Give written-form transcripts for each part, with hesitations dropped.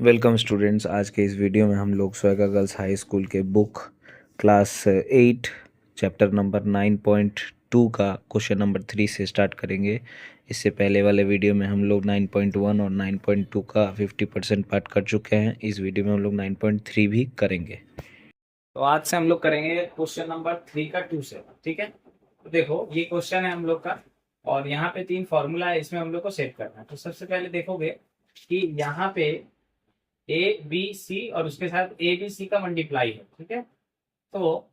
Welcome students. आज के इस वीडियो में हम लोग स्वेगा गर्ल्स हाई स्कूल के बुक क्लास 8 चैप्टर नंबर 9.2 का क्वेश्चन नंबर 3 से स्टार्ट करेंगे। इससे पहले वाले वीडियो में हम लोग 9.1 और 9.2 का 50% पार्ट कर चुके हैं। इस वीडियो में हम लोग 9.3 भी करेंगे। तो आज से हम लोग करेंगे क्वेश्चन नंबर 3 का 2 से। ठीक है, तो देखो ये क्वेश्चन है हम लोग का और यहाँ पे 3 फॉर्मूला है, इसमें हम लोग को सेट करना है। तो सबसे पहले देखोगे कि यहाँ पे ए बी सी और उसके साथ ए बी सी का मल्टीप्लाई है। ठीक है, तो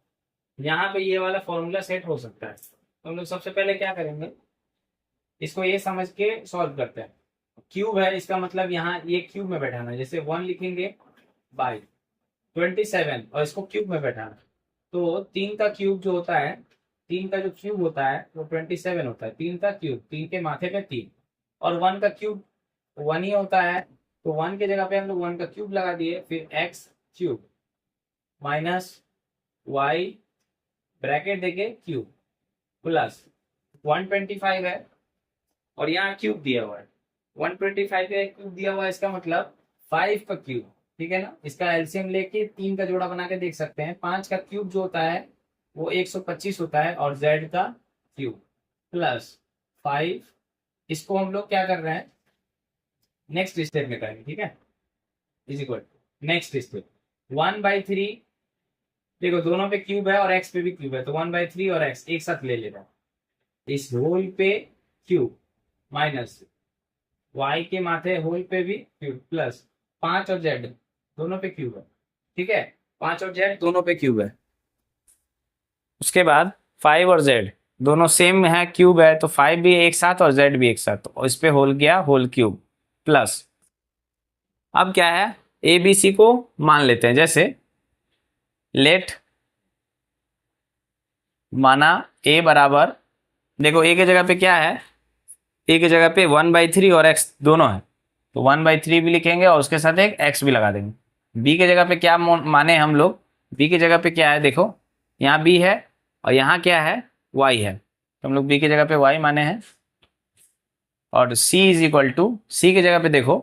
यहाँ पे ये वाला फॉर्मूला सेट हो सकता है। तो हम लोग सबसे पहले क्या करेंगे, इसको ये समझ के सॉल्व करते हैं। क्यूब है, इसका मतलब यहाँ ये क्यूब में बैठाना है। जैसे 1 लिखेंगे बाई 27 और इसको क्यूब में बैठाना। तो 3 का क्यूब जो होता है, 3 का जो क्यूब होता है वो 27 होता है। 3 का क्यूब, 3 के माथे पे 3, और 1 का क्यूब 1 ही होता है। तो 1 की जगह पे हम लोग 1 का क्यूब लगा दिए, फिर x cube minus y bracket देके क्यूब प्लस 125 है और यहाँ क्यूब दिया हुआ है। 125 का क्यूब दिया हुआ है, इसका मतलब 5 का क्यूब। ठीक है ना, इसका एलसीएम लेके 3 का जोड़ा बना के देख सकते हैं। 5 का क्यूब जो होता है वो 125 होता है और जेड का क्यूब प्लस 5। इसको हम लोग क्या कर रहे हैं, नेक्स्ट स्टेप में करेंगे। ठीक है, इज इक्वल नेक्स्ट स्टेप 1/3। देखो दोनों पे क्यूब है और एक्स पे भी क्यूब है, तो 1/3 और एक्स एक साथ ले लेना। इस होल पे क्यूब माइनस वाई के माथे होल पे भी क्यूब प्लस 5 और जेड दोनों पे क्यूब है। ठीक है, 5 और जेड दोनों पे क्यूब है। उसके बाद 5 और जेड दोनों सेम है, क्यूब है, तो 5 भी एक साथ और जेड भी एक साथ, तो इस पे होल गया होल क्यूब प्लस। अब क्या है, ए बी सी को मान लेते हैं। जैसे लेट माना ए बराबर, देखो ए की जगह पे क्या है, ए की जगह पे 1/3 और एक्स दोनों है, तो 1/3 भी लिखेंगे और उसके साथ एक एक्स भी लगा देंगे। बी की जगह पे क्या माने हम लोग, बी की जगह पे क्या है, देखो यहाँ बी है और यहाँ क्या है, वाई है, तो हम लोग बी की जगह पे वाई माने हैं। और सी इज इक्वल टू, सी की जगह पे देखो,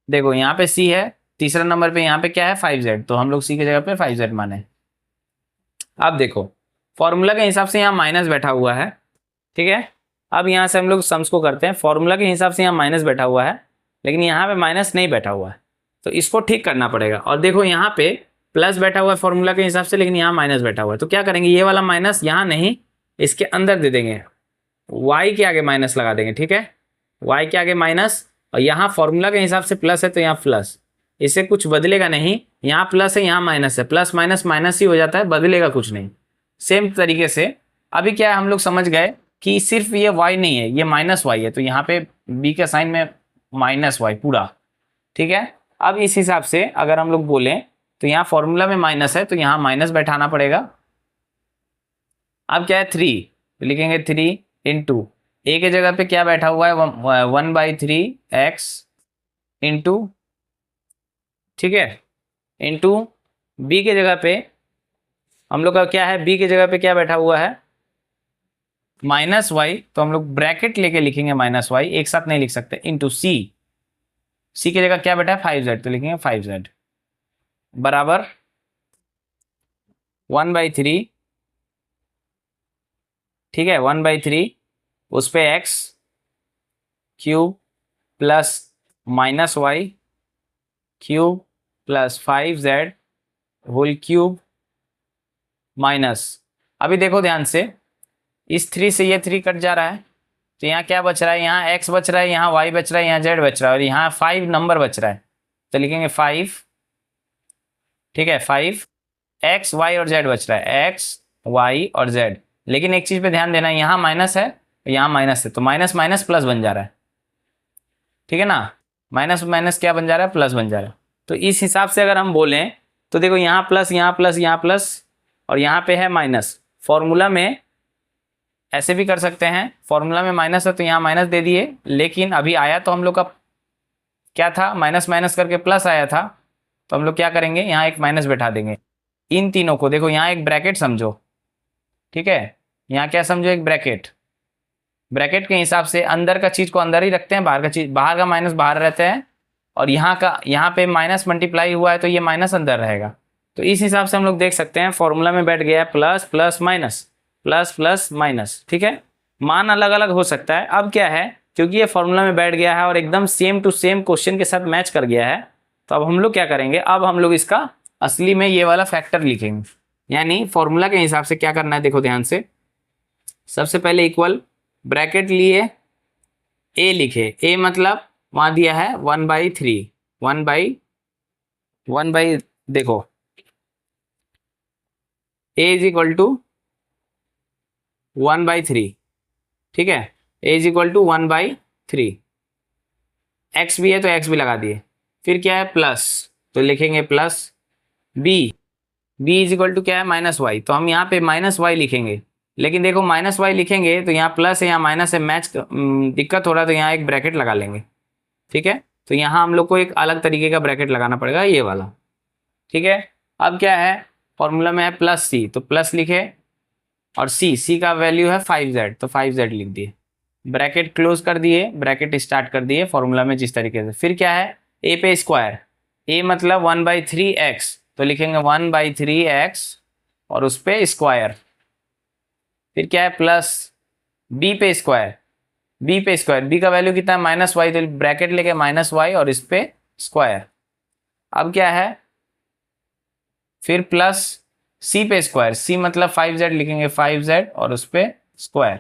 देखो यहाँ पे सी है, तीसरा नंबर पे यहाँ पे क्या है 5z, तो हम लोग सी की जगह पे 5z माने हैं। अब देखो फॉर्मूला के हिसाब से यहाँ माइनस बैठा हुआ है। ठीक है, अब यहाँ से हम लोग सम्स को करते हैं। फॉर्मूला के हिसाब से यहाँ माइनस बैठा हुआ है, लेकिन यहाँ पे माइनस नहीं बैठा हुआ है, तो इसको ठीक करना पड़ेगा। और देखो यहाँ पे प्लस बैठा हुआ है फॉर्मूला के हिसाब से, लेकिन यहाँ माइनस बैठा हुआ है, तो क्या करेंगे, ये वाला माइनस यहाँ नहीं इसके अंदर दे देंगे, वाई के आगे माइनस लगा देंगे। ठीक है, वाई के आगे माइनस, और यहाँ फॉर्मूला के हिसाब से प्लस है तो यहाँ प्लस, इससे कुछ बदलेगा नहीं। यहाँ प्लस है यहाँ माइनस है, प्लस माइनस माइनस ही हो जाता है, बदलेगा कुछ नहीं। सेम तरीके से अभी क्या है, हम लोग समझ गए कि सिर्फ ये y नहीं है, ये माइनस वाई है, तो यहाँ पे b के साइन में माइनस वाई पूरा। ठीक है, अब इस हिसाब से अगर हम लोग बोलें तो यहाँ फॉर्मूला में माइनस है तो यहाँ माइनस बैठाना पड़ेगा। अब क्या है 3, तो लिखेंगे 3 इंटू ए के जगह पे क्या बैठा हुआ है 1/3 एक्स इंटू, ठीक है, इंटू बी के जगह पे हम लोग का क्या है, बी की जगह पे क्या बैठा हुआ है माइनस वाई, तो हम लोग ब्रैकेट लेके लिखेंगे माइनस वाई, एक साथ नहीं लिख सकते, इंटू सी, सी की जगह क्या बैठा है 5z, तो लिखेंगे 5z बराबर 1/3। ठीक है, 1/3 उस पे x cube plus minus y cube plus 5z whole cube minus. अभी देखो ध्यान से, इस 3 से ये 3 कट जा रहा है, तो यहाँ क्या बच रहा है, यहाँ x बच रहा है, यहाँ y बच रहा है, यहाँ z बच रहा है, और यहाँ 5 नंबर बच रहा है, तो लिखेंगे 5। ठीक है, 5 x y और z बच रहा है, x y और z। लेकिन एक चीज पे ध्यान देना, यहाँ माइनस है यहाँ माइनस है, तो माइनस माइनस प्लस बन जा रहा है। ठीक है ना, माइनस माइनस क्या बन जा रहा है, प्लस बन जा रहा है। तो इस हिसाब से अगर हम बोलें तो देखो यहाँ प्लस यहाँ प्लस यहाँ प्लस और यहाँ पे है माइनस। फॉर्मूला में ऐसे भी कर सकते हैं, फॉर्मूला में माइनस है तो यहाँ माइनस दे दिए, लेकिन अभी आया तो हम लोग का क्या था, माइनस माइनस करके प्लस आया था, तो हम लोग क्या करेंगे, यहाँ एक माइनस बैठा देंगे। इन तीनों को देखो, यहाँ एक ब्रैकेट समझो। ठीक है, यहाँ क्या समझो, एक ब्रैकेट। ब्रैकेट के हिसाब से अंदर का चीज को अंदर ही रखते हैं, बाहर का चीज, बाहर का माइनस बाहर रहते हैं और यहाँ पे माइनस मल्टीप्लाई हुआ है तो ये माइनस अंदर रहेगा। तो इस हिसाब से हम लोग देख सकते हैं फॉर्मूला में बैठ गया है plus plus minus, plus plus minus, ठीक है। मान अलग अलग हो सकता है। अब क्या है, क्योंकि ये फॉर्मूला में बैठ गया है और एकदम सेम टू सेम क्वेश्चन के साथ मैच कर गया है, तो अब हम लोग क्या करेंगे, अब हम लोग इसका असली में ये वाला फैक्टर लिखेंगे। यानी फॉर्मूला के हिसाब से क्या करना है, देखो ध्यान से। सबसे पहले इक्वल ब्रैकेट लिए, ए लिखे, ए मतलब वहां दिया है 1/3, 1/1 देखो a इज इक्वल टू 1/3, ठीक है। a is equal to 1/3, x भी है तो x भी लगा दिए। फिर क्या है प्लस, तो लिखेंगे plus b, b is equal to क्या है -y, तो हम यहाँ पे -y लिखेंगे। लेकिन देखो -y लिखेंगे तो यहाँ प्लस है यहाँ माइनस है, मैच दिक्कत हो रहा है, तो यहाँ एक ब्रैकेट लगा लेंगे, ठीक है। तो यहाँ हम लोग को एक अलग तरीके का ब्रैकेट लगाना पड़ेगा, ये वाला, ठीक है। अब क्या है, फॉर्मूला में है प्लस c, तो प्लस लिखे, और c का वैल्यू है 5z, तो 5z लिख दिए, ब्रैकेट क्लोज कर दिए, ब्रैकेट स्टार्ट कर दिए फॉर्मूला में जिस तरीके से। फिर क्या है, a पे स्क्वायर, a मतलब 1/3x, तो लिखेंगे 1/3x और उस पे स्क्वायर। फिर क्या है प्लस b पे स्क्वायर, b का वैल्यू कितना है -y, तो ब्रैकेट लेके -y और इस पे स्क्वायर। अब क्या है, फिर प्लस c पे स्क्वायर, c मतलब 5z, लिखेंगे 5z और उस पे स्क्वायर।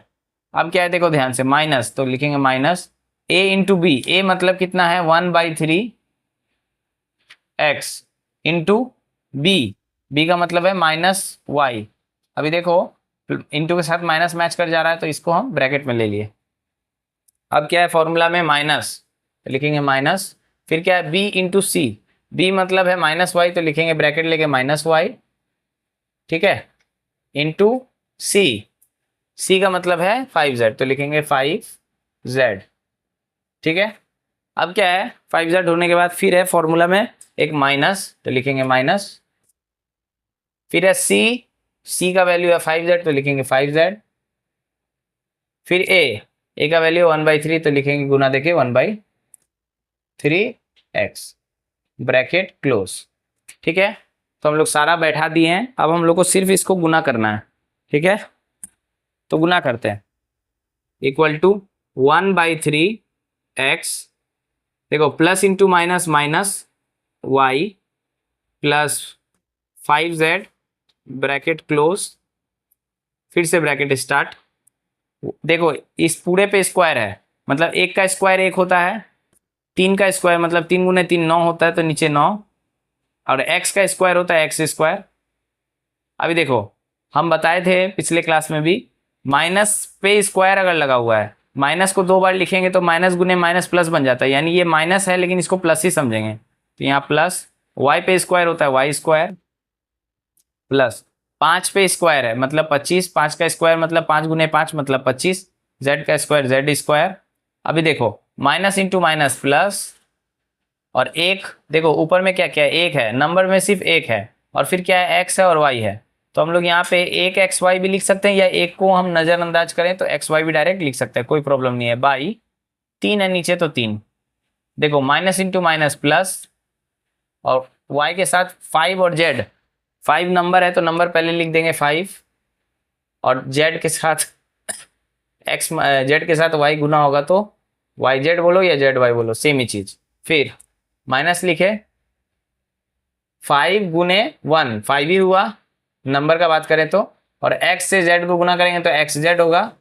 अब क्या है देखो ध्यान से, माइनस, तो लिखेंगे minus a into b, a मतलब कितना है 1/3x इंटू b का मतलब है -y। अभी देखो इंटू के साथ माइनस मैच कर जा रहा है, तो इसको हम ब्रैकेट में ले लिए। अब क्या है फॉर्मूला में माइनस, तो लिखेंगे माइनस, फिर क्या है b इंटू सी, b मतलब है -y, तो लिखेंगे ब्रैकेट लेके -y, ठीक है, इंटू c का मतलब है 5z, तो लिखेंगे 5z, ठीक है। अब क्या है, 5z होने के बाद फिर है फॉर्मूला में एक माइनस, तो लिखेंगे माइनस, फिर है c का वैल्यू है 5z, तो लिखेंगे 5z, फिर a का वैल्यू 1/3, तो लिखेंगे गुना देके 1/3x, ब्रैकेट क्लोज, ठीक है। तो हम लोग सारा बैठा दिए हैं, अब हम लोग को सिर्फ इसको गुना करना है, ठीक है। तो गुना करते हैं, इक्वल टू 1/3x, देखो plus into minus minus y plus 5z, bracket close, फिर से ब्रैकेट स्टार्ट। देखो इस पूरे पे स्क्वायर है, मतलब एक का स्क्वायर एक होता है, 3 का स्क्वायर मतलब 3 गुने 3 9 होता है, तो नीचे 9, और x का स्क्वायर होता है x स्क्वायर। अभी देखो हम बताए थे पिछले क्लास में भी, माइनस पे स्क्वायर अगर लगा हुआ है, माइनस को 2 बार लिखेंगे तो माइनस गुने माइनस प्लस बन जाता है, यानी ये माइनस है लेकिन इसको प्लस ही समझेंगे, तो यहाँ प्लस, y पे स्क्वायर होता है y स्क्वायर, प्लस 5 पे स्क्वायर है मतलब 25, 5 का स्क्वायर मतलब 5 गुने 5 मतलब 25, z का स्क्वायर z स्क्वायर। अभी देखो माइनस इंटू माइनस प्लस, और एक देखो ऊपर में क्या क्या है, एक है, नंबर में सिर्फ एक है, और फिर क्या है x है और y है, तो हम लोग यहाँ पे एक xy भी लिख सकते हैं, या एक को हम नज़रअंदाज करें तो xy भी डायरेक्ट लिख सकते हैं, कोई प्रॉब्लम नहीं है। बाई 3 है नीचे तो 3, देखो माइनस इंटू माइनस प्लस, और y के साथ 5 और z, 5 नंबर है तो नंबर पहले लिख देंगे 5, और z के साथ z के साथ y गुना होगा तो yz बोलो या zy बोलो, सेम ही चीज। फिर माइनस लिखे, 5 गुने 1 5 ही हुआ नंबर का बात करें तो, और x से z को गुना करेंगे तो xz होगा,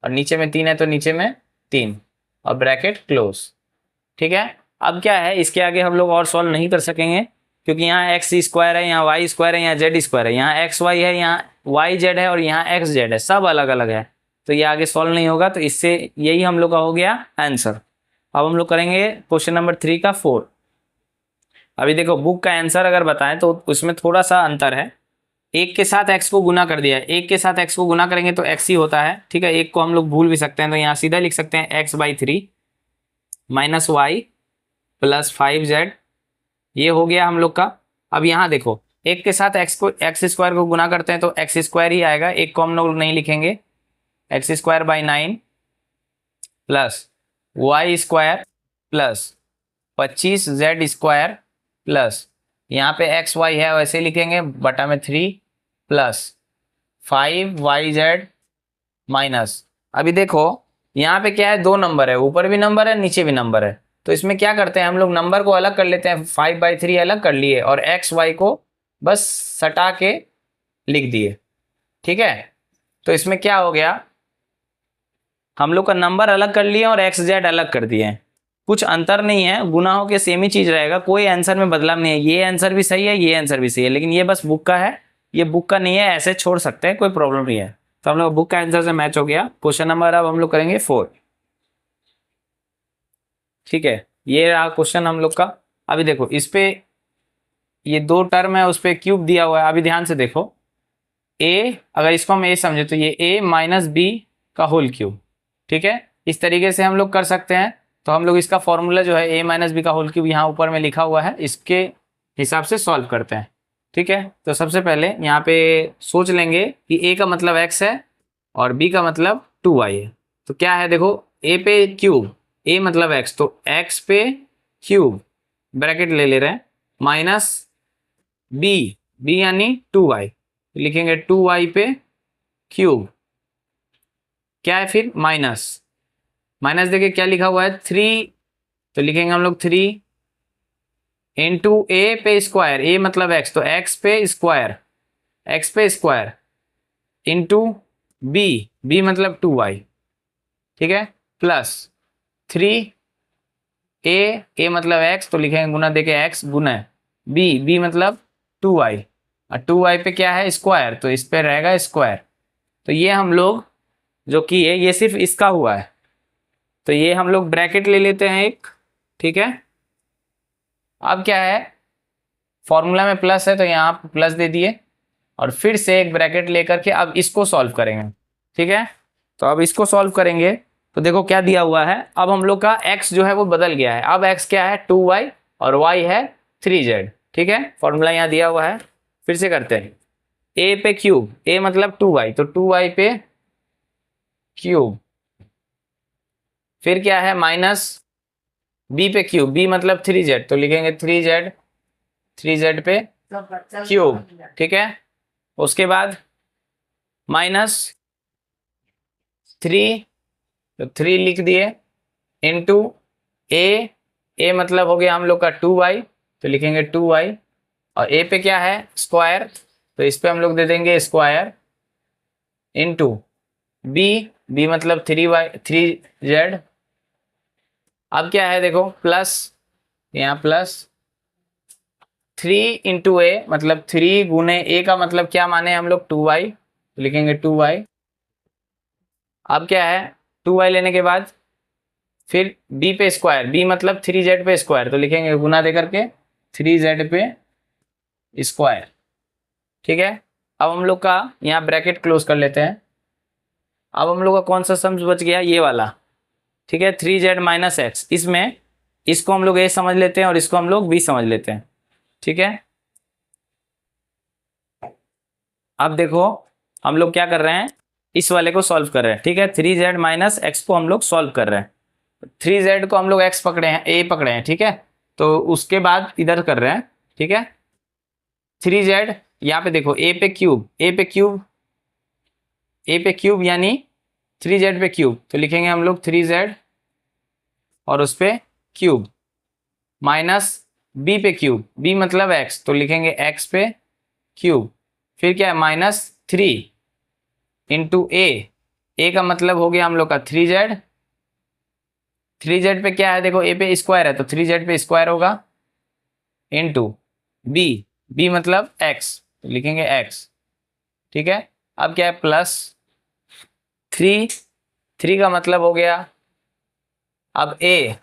और नीचे में 3 है तो नीचे में 3, और ब्रैकेट क्लोज, ठीक है। अब क्या है, इसके आगे हम लोग और सॉल्व नहीं कर सकेंगे, क्योंकि यहाँ एक्स स्क्वायर है, यहाँ वाई स्क्वायर है, यहाँ जेड स्क्वायर है, यहाँ एक्स वाई है, यहाँ वाई जेड है, और यहाँ एक्स जेड है, सब अलग अलग है, तो ये आगे सॉल्व नहीं होगा। तो इससे यही हम लोग का हो गया आंसर। अब हम लोग करेंगे क्वेश्चन नंबर 3 का 4। अभी देखो बुक का आंसर अगर बताएं तो उसमें थोड़ा सा अंतर है, एक के साथ एक्स को गुना कर दिया है, एक के साथ एक्स को गुना करेंगे तो एक्स ही होता है, ठीक है। एक को हम लोग भूल भी सकते हैं, तो यहाँ सीधा लिख सकते हैं x/3 minus Y plus 5z, ये हो गया हम लोग का। अब यहाँ देखो एक के साथ एक्स स्क्वायर को गुना करते हैं तो एक्स स्क्वायर ही आएगा, एक को हम लोग नहीं लिखेंगे, x² by 9 plus y square plus 25z² plus यहाँ पे एक्स वाई है वैसे लिखेंगे बटा में 3 प्लस 5yz माइनस, अभी देखो यहाँ पे क्या है, 2 नंबर है, ऊपर भी नंबर है नीचे भी नंबर है, तो इसमें क्या करते हैं हम लोग, नंबर को अलग कर लेते हैं, 5/3 अलग कर लिए और एक्स वाई को बस सटा के लिख दिए। ठीक है, तो इसमें क्या हो गया, हम लोग का नंबर अलग कर लिए और एक्स जेड अलग कर दिए, कुछ अंतर नहीं है, गुना हो के सेम ही चीज रहेगा, कोई आंसर में बदलाव नहीं है, ये आंसर भी सही है ये आंसर भी सही है, लेकिन ये बस बुक का है, ये बुक का नहीं है, ऐसे छोड़ सकते हैं कोई प्रॉब्लम नहीं है। तो हम लोग बुक का आंसर से मैच हो गया। क्वेश्चन नंबर अब हम लोग करेंगे 4। ठीक है, ये रहा क्वेश्चन हम लोग का। अभी देखो इस पे ये 2 टर्म है, उस पर क्यूब दिया हुआ है, अभी ध्यान से देखो, ए अगर इसको हम ए समझे तो ये a माइनस बी का होल क्यूब। ठीक है, इस तरीके से हम लोग कर सकते हैं। तो हम लोग इसका फॉर्मूला जो है a माइनस बी का होल क्यूब यहाँ ऊपर में लिखा हुआ है, इसके हिसाब से सॉल्व करते हैं। ठीक है, तो सबसे पहले यहाँ पे सोच लेंगे कि a का मतलब x है और b का मतलब 2y है। तो क्या है देखो, a पे क्यूब, a मतलब x, तो x पे क्यूब ब्रैकेट ले रहे हैं माइनस b यानी 2y, लिखेंगे 2y पे क्यूब, क्या है फिर माइनस, माइनस देखिए क्या लिखा हुआ है 3, तो लिखेंगे हम लोग 3 इंटू ए पे स्क्वायर, ए मतलब x, तो x पे स्क्वायर, x पे स्क्वायर इंटू b मतलब 2y। ठीक है, प्लस 3 a मतलब x, तो लिखेंगे गुना देके x गुना b मतलब 2y, और 2y पे क्या है स्क्वायर, तो इस पे रहेगा स्क्वायर। तो ये हम लोग जो किए ये सिर्फ इसका हुआ है, तो ये हम लोग ब्रैकेट ले लेते हैं एक। ठीक है, अब क्या है, फॉर्मूला में प्लस है तो यहाँ प्लस दे दिए और फिर से एक ब्रैकेट लेकर के अब इसको सॉल्व करेंगे। ठीक है, तो अब इसको सॉल्व करेंगे तो देखो क्या दिया हुआ है, अब हम लोग का x जो है वो बदल गया है, अब x क्या है 2y और y है 3z। ठीक है, फॉर्मूला यहाँ दिया हुआ है, फिर से करते हैं, a पे क्यूब, a मतलब 2y, तो 2y पे क्यूब, फिर क्या है माइनस b पे क्यूब, b मतलब 3z, तो लिखेंगे 3z पे क्यूब। ठीक है, उसके बाद माइनस 3, तो 3 लिख दिए इंटू a मतलब हो गया हम लोग का 2y, तो लिखेंगे 2y, और a पे क्या है स्क्वायर, तो इस पे हम लोग दे देंगे स्क्वायर इंटू b मतलब 3z। अब क्या है देखो प्लस, यहाँ प्लस 3 इंटू ए मतलब 3 गुने a का मतलब क्या माने हम लोग 2y, तो लिखेंगे 2y। अब क्या है 2y लेने के बाद फिर b पे स्क्वायर, b मतलब 3z पे स्क्वायर, तो लिखेंगे गुना दे करके 3z पे स्क्वायर। ठीक है, अब हम लोग का यहाँ ब्रैकेट क्लोज कर लेते हैं। अब हम लोग का कौन सा सम बच गया, ये वाला। ठीक है, 3z माइनस एक्स, इसमें इसको हम लोग a समझ लेते हैं और इसको हम लोग b समझ लेते हैं। ठीक है, अब देखो हम लोग क्या कर रहे हैं, इस वाले को सॉल्व कर रहे हैं। ठीक है, 3z माइनस एक्स को हम लोग सॉल्व कर रहे हैं, 3z को हम लोग x पकड़े हैं, a पकड़े हैं। ठीक है, तो उसके बाद इधर कर रहे हैं। ठीक है, 3z यहाँ पे देखो a पे क्यूब, a पे क्यूब यानी 3z पे क्यूब, तो लिखेंगे हम लोग 3z और उस पे क्यूब माइनस b पे क्यूब, b मतलब x, तो लिखेंगे x पे क्यूब, फिर क्या है माइनस 3 इंटू a का मतलब हो गया हम लोग का 3z, 3z पे क्या है देखो a पे स्क्वायर है, तो 3z पे स्क्वायर होगा इंटू b मतलब x, तो लिखेंगे x। ठीक है, अब क्या है प्लस 3 का मतलब हो गया अब a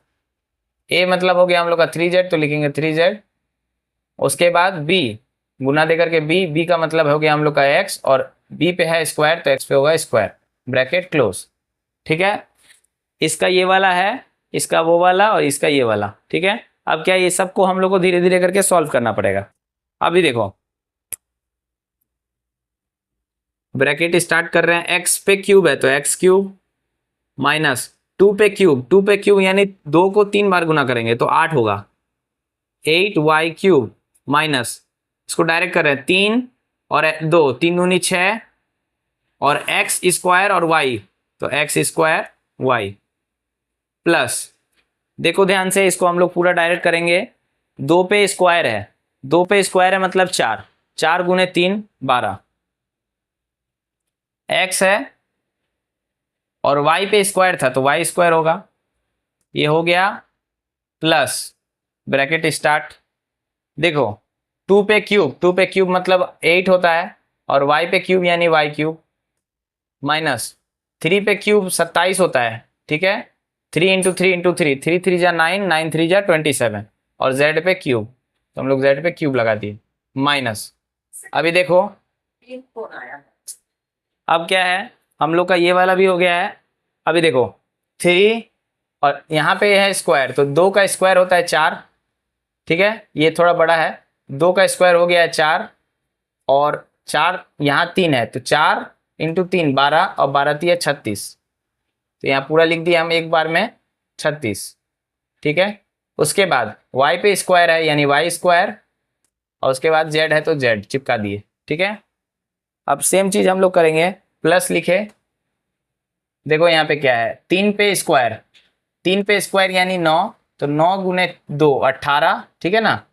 मतलब हो गया हम लोग का 3z, तो लिखेंगे 3z, उसके बाद b गुना देकर के b का मतलब हो गया हम लोग का x, और b पे है स्क्वायर तो x पे होगा स्क्वायर, ब्रैकेट क्लोज। ठीक है, इसका ये वाला है, इसका वो वाला और इसका ये वाला। ठीक है, अब क्या ये सबको हम लोग को धीरे धीरे करके सॉल्व करना पड़ेगा। अभी देखो ब्रैकेट स्टार्ट कर रहे हैं, x पे क्यूब है तो x क्यूब माइनस टू पे क्यूब यानी 2 को 3 बार गुना करेंगे तो 8 होगा, 8y क्यूब माइनस, इसको डायरेक्ट कर रहे हैं 3 और 2, 3 दूनी 6 और एक्स स्क्वायर और y, तो एक्स स्क्वायर y प्लस, देखो ध्यान से इसको हम लोग पूरा डायरेक्ट करेंगे, 2 पे स्क्वायर है, 2 पे स्क्वायर है मतलब 4, 4 गुने 3 12, एक्स है और y पे स्क्वायर था तो y स्क्वायर होगा, ये हो गया प्लस ब्रैकेट स्टार्ट, देखो 2 पे क्यूब मतलब 8 होता है और y पे क्यूब यानी y क्यूब माइनस 3 पे क्यूब 27 होता है, ठीक है, 3 इंटू 3 इंटू 3, 3 3 जा 9, 9 3 जा 27 और z पे क्यूब, तो हम लोग z पे क्यूब लगा दिए माइनस, अभी देखो अब क्या है, हम लोग का ये वाला भी हो गया है, अभी देखो 3 और यहाँ पे है स्क्वायर, तो 2 का स्क्वायर होता है 4, ठीक है, ये थोड़ा बड़ा है, 2 का स्क्वायर हो गया है 4 और 4 यहाँ 3 है तो 4 इंटू 3 12 और 12 3 36, तो यहाँ पूरा लिख दिया हम एक बार में 36, ठीक है, उसके बाद y पे स्क्वायर है यानी y स्क्वायर और उसके बाद z है तो z चिपका दिए, ठीक है। अब सेम चीज हम लोग करेंगे, प्लस लिखे, देखो यहाँ पे क्या है 3 पे स्क्वायर यानी 9, तो 9 गुने 2 18, ठीक है ना,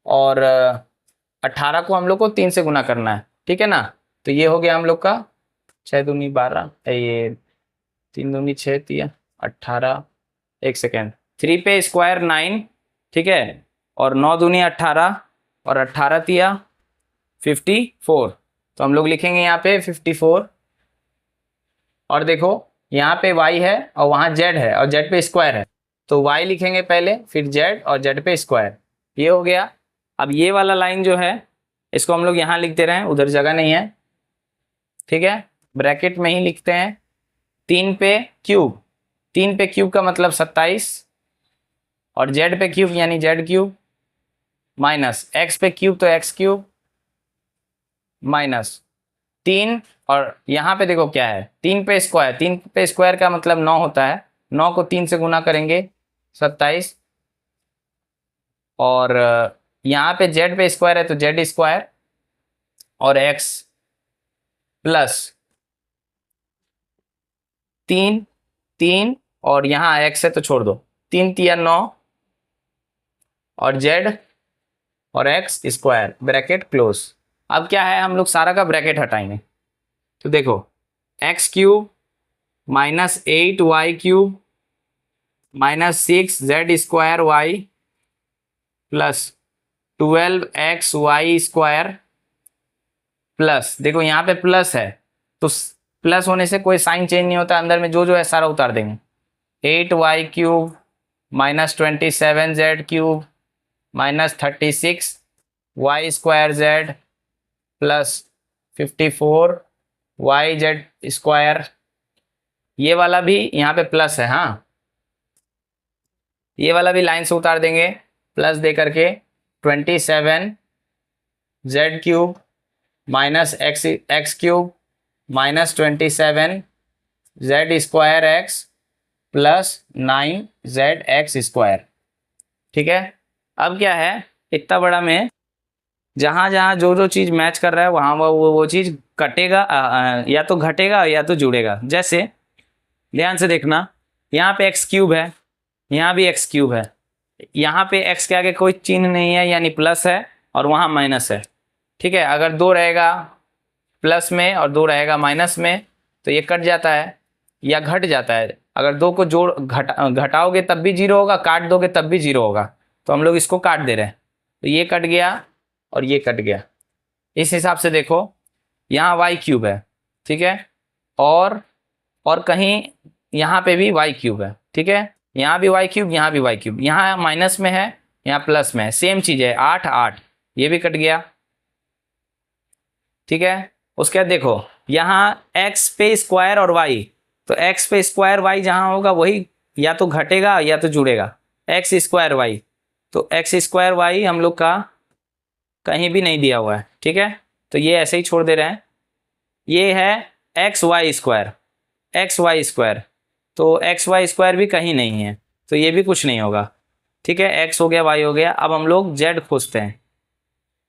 और 18 को हम लोग को 3 से गुना करना है, ठीक है ना, तो ये हो गया हम लोग का 6 दूनी 12, ये 3 दूनी 6 3 18, एक सेकेंड, 3 पे स्क्वायर 9, ठीक है, और 9 दूनी 18 और 18 3 54, तो हम लोग लिखेंगे यहाँ पे 54 और देखो यहाँ पे y है और वहाँ z है और z पे स्क्वायर है, तो y लिखेंगे पहले फिर z और z पे स्क्वायर, ये हो गया। अब ये वाला लाइन जो है इसको हम लोग यहाँ लिख दे रहे हैं, उधर जगह नहीं है, ठीक है, ब्रैकेट में ही लिखते हैं, 3 पे क्यूब का मतलब 27 और z पे क्यूब यानी z क्यूब माइनस x पे क्यूब तो x क्यूब माइनस 3 और यहाँ पे देखो क्या है 3 पे स्क्वायर का मतलब 9 होता है, 9 को 3 से गुना करेंगे 27 और यहाँ पे z पे स्क्वायर है तो z स्क्वायर और x प्लस 3 और यहाँ x है तो छोड़ दो, 3 3 9 और z और x स्क्वायर ब्रैकेट क्लोज। अब क्या है हम लोग सारा का ब्रैकेट हटाएंगे, तो देखो x cube minus 8y cube minus 6z square y plus 12xy square plus, देखो यहाँ पे प्लस है तो प्लस होने से कोई साइन चेंज नहीं होता, अंदर में जो है सारा उतार देंगे, 8y cube minus 27z cube minus 36y square z plus 54 yz square, ये वाला भी यहाँ पे प्लस है, हाँ ये वाला भी लाइन से उतार देंगे प्लस दे करके 27 z cube minus x cube minus 27 z square x plus 9z square, ठीक है। अब क्या है इतना बड़ा में जहाँ जहाँ जो चीज़ मैच कर रहा है वहाँ वो चीज़ कटेगा, या तो घटेगा या तो जुड़ेगा, जैसे ध्यान से देखना यहाँ पे x क्यूब है, यहाँ भी x क्यूब है, यहाँ पे x के आगे कोई चिन्ह नहीं है यानी प्लस है और वहाँ माइनस है, ठीक है, अगर 2 रहेगा प्लस में और 2 रहेगा माइनस में तो ये कट जाता है या घट जाता है, अगर 2 को घटाओगे तब भी 0 होगा, काट दोगे तब भी 0 होगा, तो हम लोग इसको काट दे रहे हैं, तो ये कट गया और ये कट गया, इस हिसाब से देखो यहाँ y क्यूब है, ठीक है, और कहीं यहाँ पे भी y क्यूब है, ठीक है, यहाँ भी y क्यूब, यहाँ भी y क्यूब, यहाँ माइनस में है यहाँ प्लस में है, सेम चीज है 8 8, ये भी कट गया, ठीक है। उसके बाद देखो यहाँ x पे स्क्वायर और y, तो x पे स्क्वायर y जहाँ होगा वही या तो घटेगा या तो जुड़ेगा, x स्क्वायर y, तो x स्क्वायर y हम लोग का कहीं भी नहीं दिया हुआ है, ठीक है, तो ये ऐसे ही छोड़ दे रहे हैं, ये है एक्स वाई स्क्वायर तो एक्स वाई स्क्वायर भी कहीं नहीं है, तो ये भी कुछ नहीं होगा। ठीक है, एक्स हो गया, वाई हो गया। अब हम लोग जेड खोजते हैं।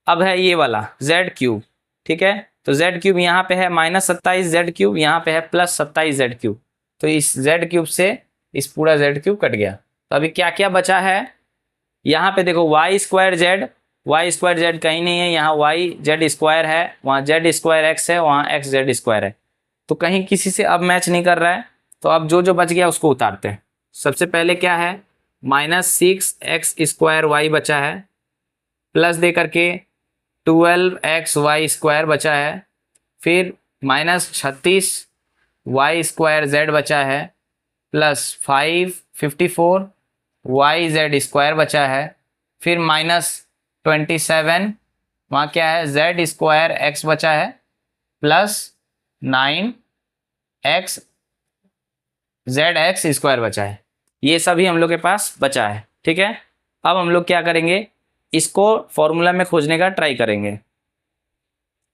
अब है ये वाला जेड क्यूब। ठीक है, तो जेड क्यूब यहाँ पे है -27 जेड क्यूब, यहाँ पे है +27 जेड क्यूब। तो इस जेड क्यूब से इस पूरा जेड क्यूब कट गया। तो अभी क्या क्या बचा है, यहाँ पे देखो वाई स्क्वायर जेड कहीं नहीं है, यहाँ वाई जेड स्क्वायर है, वहाँ जेड स्क्वायर एक्स है, वहाँ एक्स जेड स्क्वायर है। तो कहीं किसी से अब मैच नहीं कर रहा है, तो अब जो जो बच गया उसको उतारते हैं। सबसे पहले क्या है, -6x² वाई बचा है, प्लस दे करके 12xy² बचा है, फिर -36y² बचा है, +554yz² बचा है, फिर -27 वहाँ क्या है z² बचा है, +9xzx² बचा है। ये सभी हम लोग के पास बचा है। ठीक है, अब हम लोग क्या करेंगे, इसको फॉर्मूला में खोजने का ट्राई करेंगे।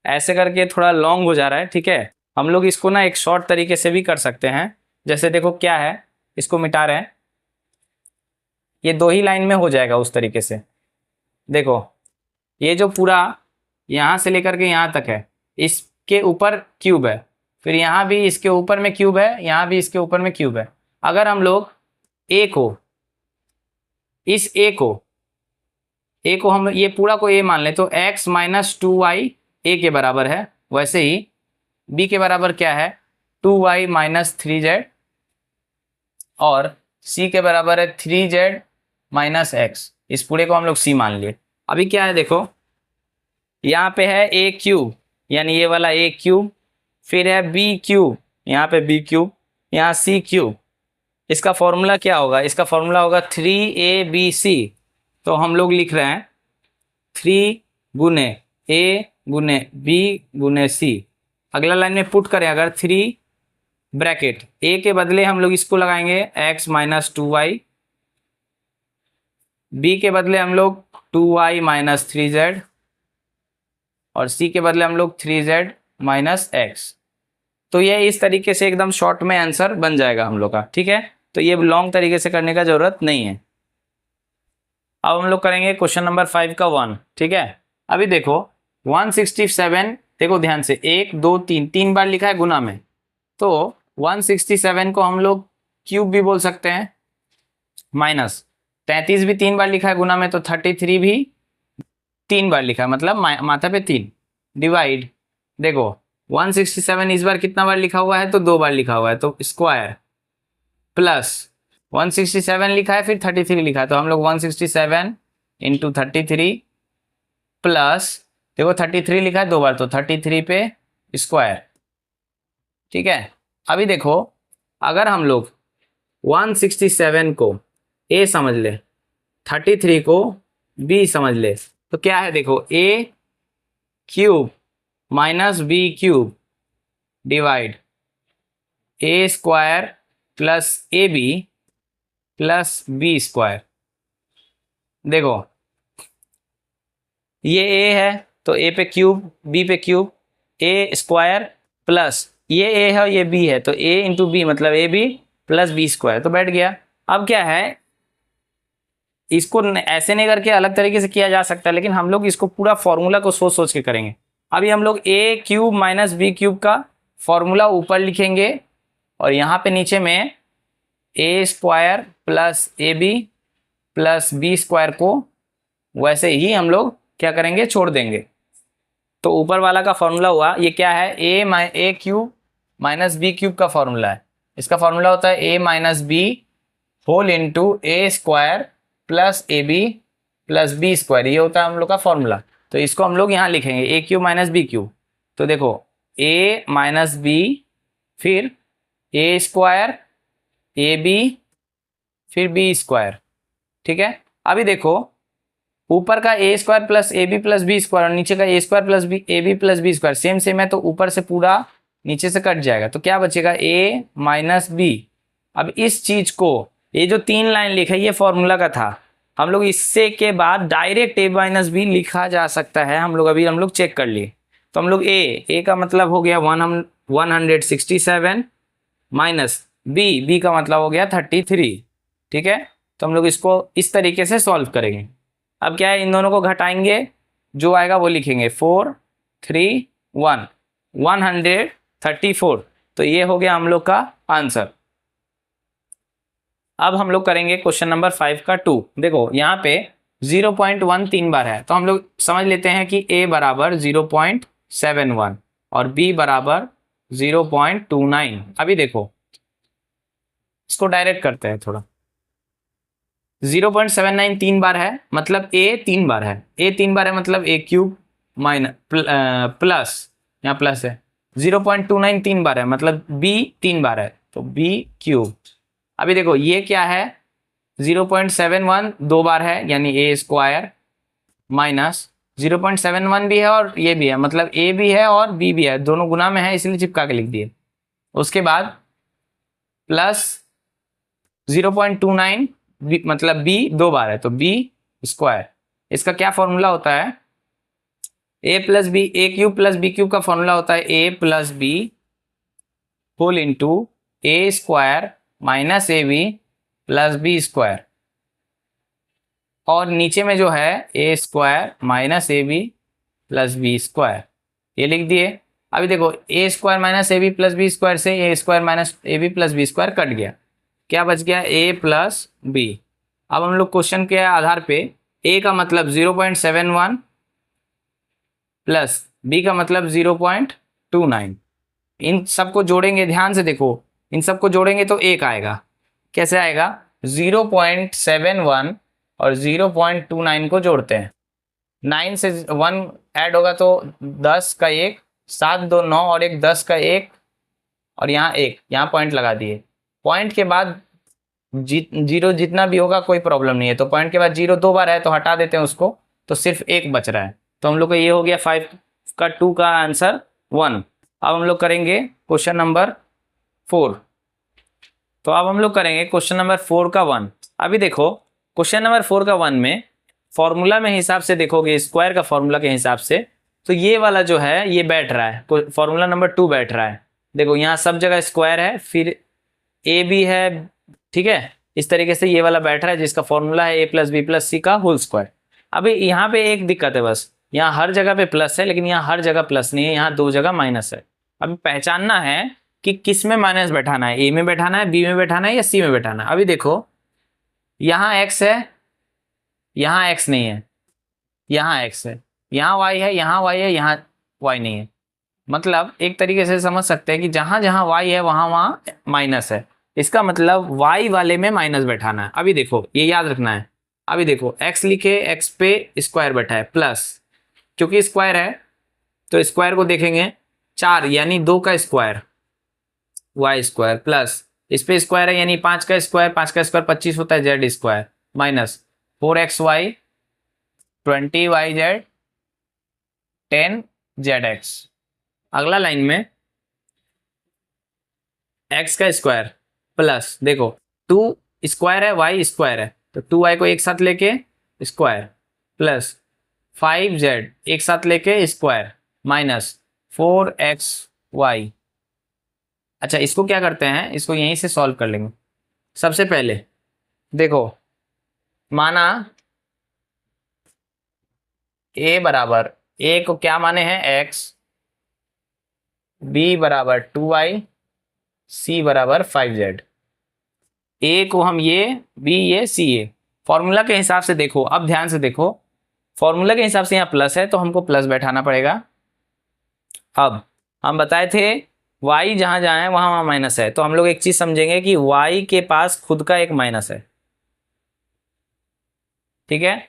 ऐसे करके थोड़ा लॉन्ग हो जा रहा है। ठीक है, हम लोग इसको ना एक शॉर्ट तरीके से भी कर सकते हैं। जैसे देखो क्या है, इसको मिटा रहे हैं, ये 2 ही लाइन में हो जाएगा उस तरीके से। देखो ये जो पूरा यहाँ से लेकर के यहाँ तक है, इसके ऊपर क्यूब है, फिर यहाँ भी इसके ऊपर में क्यूब है, यहाँ भी इसके ऊपर में क्यूब है। अगर हम लोग ए को हम ये पूरा को ए मान ले तो x - 2y ए के बराबर है। वैसे ही b के बराबर क्या है, 2y - 3z, और c के बराबर है 3z - x। इस पूरे को हम लोग c मान लिए। अभी क्या है देखो, यहाँ पे है a क्यूब, यानी ये वाला a क्यूब, फिर है b क्यूब, यहाँ पे b क्यूब, यहाँ c क्यूब। इसका फॉर्मूला क्या होगा, इसका फॉर्मूला होगा 3abc। तो हम लोग लिख रहे हैं 3 गुने a गुने b गुने c। अगला लाइन में पुट करें अगर 3 ब्रैकेट a के बदले हम लोग इसको लगाएंगे x - 2y, b के बदले हम लोग 2y - 3z, और c के बदले हम लोग 3z - x। तो ये इस तरीके से एकदम शॉर्ट में आंसर बन जाएगा हम लोग का। ठीक है, तो ये लॉन्ग तरीके से करने का जरूरत नहीं है। अब हम लोग करेंगे क्वेश्चन नंबर 5 का 1। ठीक है, अभी देखो 167, देखो ध्यान से 1 2 3 3 बार लिखा है गुना में, तो 167 को हम लोग क्यूब भी बोल सकते हैं। माइनस 33 भी 3 बार लिखा है गुना में, तो 33 भी 3 बार लिखा है, मतलब माथा पे 3। डिवाइड, देखो 167 इस बार कितना बार लिखा हुआ है, तो 2 बार लिखा हुआ है, तो स्क्वायर, प्लस 167 लिखा है फिर 33 लिखा है, तो हम लोग 167 × 33 प्लस, देखो 33 लिखा है 2 बार, तो 33 पे स्क्वायर। ठीक है, अभी देखो अगर हम लोग 167 को a समझ ले, 33 को b समझ ले, तो क्या है देखो a cube - b cube divide a² plus ab plus b²। देखो ये a है तो a पे क्यूब, b पे क्यूब, a² प्लस ये a है ये b है, तो a × b मतलब ab प्लस b², तो बैठ गया। अब क्या है, इसको ऐसे नहीं करके अलग तरीके से किया जा सकता है, लेकिन हम लोग इसको पूरा फॉर्मूला को सोच सोच के करेंगे। अभी हम लोग a³ - b³ का फॉर्मूला ऊपर लिखेंगे, और यहाँ पे नीचे में a² plus ab plus b² को वैसे ही हम लोग क्या करेंगे, छोड़ देंगे। तो ऊपर वाला का फॉर्मूला हुआ, ये क्या है, a³ - b³ का फॉर्मूला है। इसका फॉर्मूला होता है a - b whole into a² plus ab plus b², ये होता है हम लोग का फॉर्मूला। तो इसको हम लोग यहाँ लिखेंगे a³ - b³। तो देखो a - b फिर a² ab फिर b²। ठीक है, अभी देखो ऊपर का a² plus ab plus b² और नीचे का a² plus ab plus b² same same है, तो ऊपर से पूरा नीचे से कट जाएगा, तो क्या बचेगा a - b। अब इस चीज को, ये जो 3 लाइन लिखा है ये फॉर्मूला का था, हम लोग इससे के बाद डायरेक्ट a - b लिखा जा सकता है। हम लोग चेक कर लिए, तो हम लोग a का मतलब हो गया 167 माइनस बी का मतलब हो गया 33। ठीक है, तो हम लोग इसको इस तरीके से सॉल्व करेंगे। अब क्या है, इन दोनों को घटाएंगे, जो आएगा वो लिखेंगे 4 3 1 134। तो ये हो गया हम लोग का आंसर। अब हम लोग करेंगे क्वेश्चन नंबर 5 का 2। देखो यहाँ पे 0.1 3 बार है, तो हम लोग समझ लेते हैं कि a बराबर 0.71 और b बराबर 0.29। अभी देखो इसको डायरेक्ट करते हैं थोड़ा। 0.79 3 बार है, मतलब a 3 बार है, a 3 बार है मतलब a क्यूब माइनस प्लस, यहाँ प्लस है। 0.29 3 बार है मतलब b 3 बार है, तो b क्यूब। अभी देखो ये क्या है, 0.71 2 बार है यानी a स्क्वायर, माइनस 0.71 भी है और ये भी है, मतलब a भी है और b भी है, दोनों गुना में है इसलिए चिपका के लिख दिए। उसके बाद प्लस 0.29 मतलब b 2 बार है तो b स्क्वायर। इसका क्या फॉर्मूला होता है, a plus B, A cube plus B cube का फॉर्मूला होता है a plus B whole into A square minus A B plus B square, और नीचे में जो है A square minus A B plus B square, ये लिख दिए। अभी देखो A square minus A B plus B square से A square minus A B plus B square cut गया, क्या बच गया, ए प्लस बी। अब हम लोग क्वेश्चन के आधार पे ए का मतलब 0.71 प्लस बी का मतलब 0.29, इन सबको जोड़ेंगे, ध्यान से देखो, इन सबको जोड़ेंगे तो एक आएगा। कैसे आएगा, 0.71 और 0.29 को जोड़ते हैं, 9 से 1 ऐड होगा तो 10 का 1, 7 2 9 और एक 10 का 1, और यहाँ 1, यहाँ पॉइंट लगा दिए। पॉइंट के बाद जीरो जितना भी होगा कोई प्रॉब्लम नहीं है, तो पॉइंट के बाद 0 2 बार है तो हटा देते हैं उसको, तो सिर्फ 1 बच रहा है। तो हम लोग का ये हो गया 5 का 2 का आंसर 1। अब हम लोग करेंगे क्वेश्चन नंबर 4। तो अब हम लोग करेंगे क्वेश्चन नंबर 4 का 1। अभी देखो क्वेश्चन नंबर 4 का 1 में फॉर्मूला में हिसाब से देखोगे, स्क्वायर का फॉर्मूला के हिसाब से, तो ये वाला जो है ये बैठ रहा है, फॉर्मूला नंबर 2 बैठ रहा है। देखो यहाँ सब जगह स्क्वायर है, फिर ए भी है, ठीक है, इस तरीके से ये वाला बैठ रहा है जिसका फॉर्मूला है a प्लस बी प्लस सी का होल स्क्वायर। अभी यहाँ पे एक दिक्कत है, बस यहाँ हर जगह पे प्लस है लेकिन यहाँ हर जगह प्लस नहीं है, यहाँ 2 जगह माइनस है। अभी पहचानना है कि किस में माइनस बैठाना है, ए में बैठाना है, बी में बैठाना है या सी में बैठाना है। अभी देखो यहाँ x है, यहाँ x नहीं है, यहाँ x है, यहाँ y है, यहाँ y है, यहाँ y नहीं है। मतलब एक तरीके से समझ सकते हैं कि जहां जहां y है वहां वहां माइनस है, इसका मतलब y वाले में माइनस बैठाना है। अभी देखो ये याद रखना है। अभी देखो x लिखे, x पे स्क्वायर बैठा है प्लस, क्योंकि स्क्वायर है तो स्क्वायर को देखेंगे 4 यानी 2 का स्क्वायर y स्क्वायर, प्लस इस पे स्क्वायर है यानी 5 का स्क्वायर, 5 का स्क्वायर 25 होता है z square, minus 4xy 20yz 10zx। अगला लाइन में x का स्क्वायर प्लस, देखो 2 स्क्वायर है y स्क्वायर है तो 2y को एक साथ लेके स्क्वायर, प्लस 5z एक साथ लेके स्क्वायर, माइनस 4xy। अच्छा इसको क्या करते हैं, इसको यहीं से सॉल्व कर लेंगे। सबसे पहले देखो माना a बराबर, a को क्या माने हैं x, b बराबर 2y, c बराबर 5z। a को हम ये, b ये, c ये। फॉर्मूला के हिसाब से देखो, अब ध्यान से देखो, फॉर्मूला के हिसाब से यहाँ प्लस है तो हमको प्लस बैठाना पड़ेगा। अब हम बताए थे y जहां जहां है वहां वहां माइनस है, तो हम लोग एक चीज समझेंगे कि y के पास खुद का एक माइनस है, ठीक है।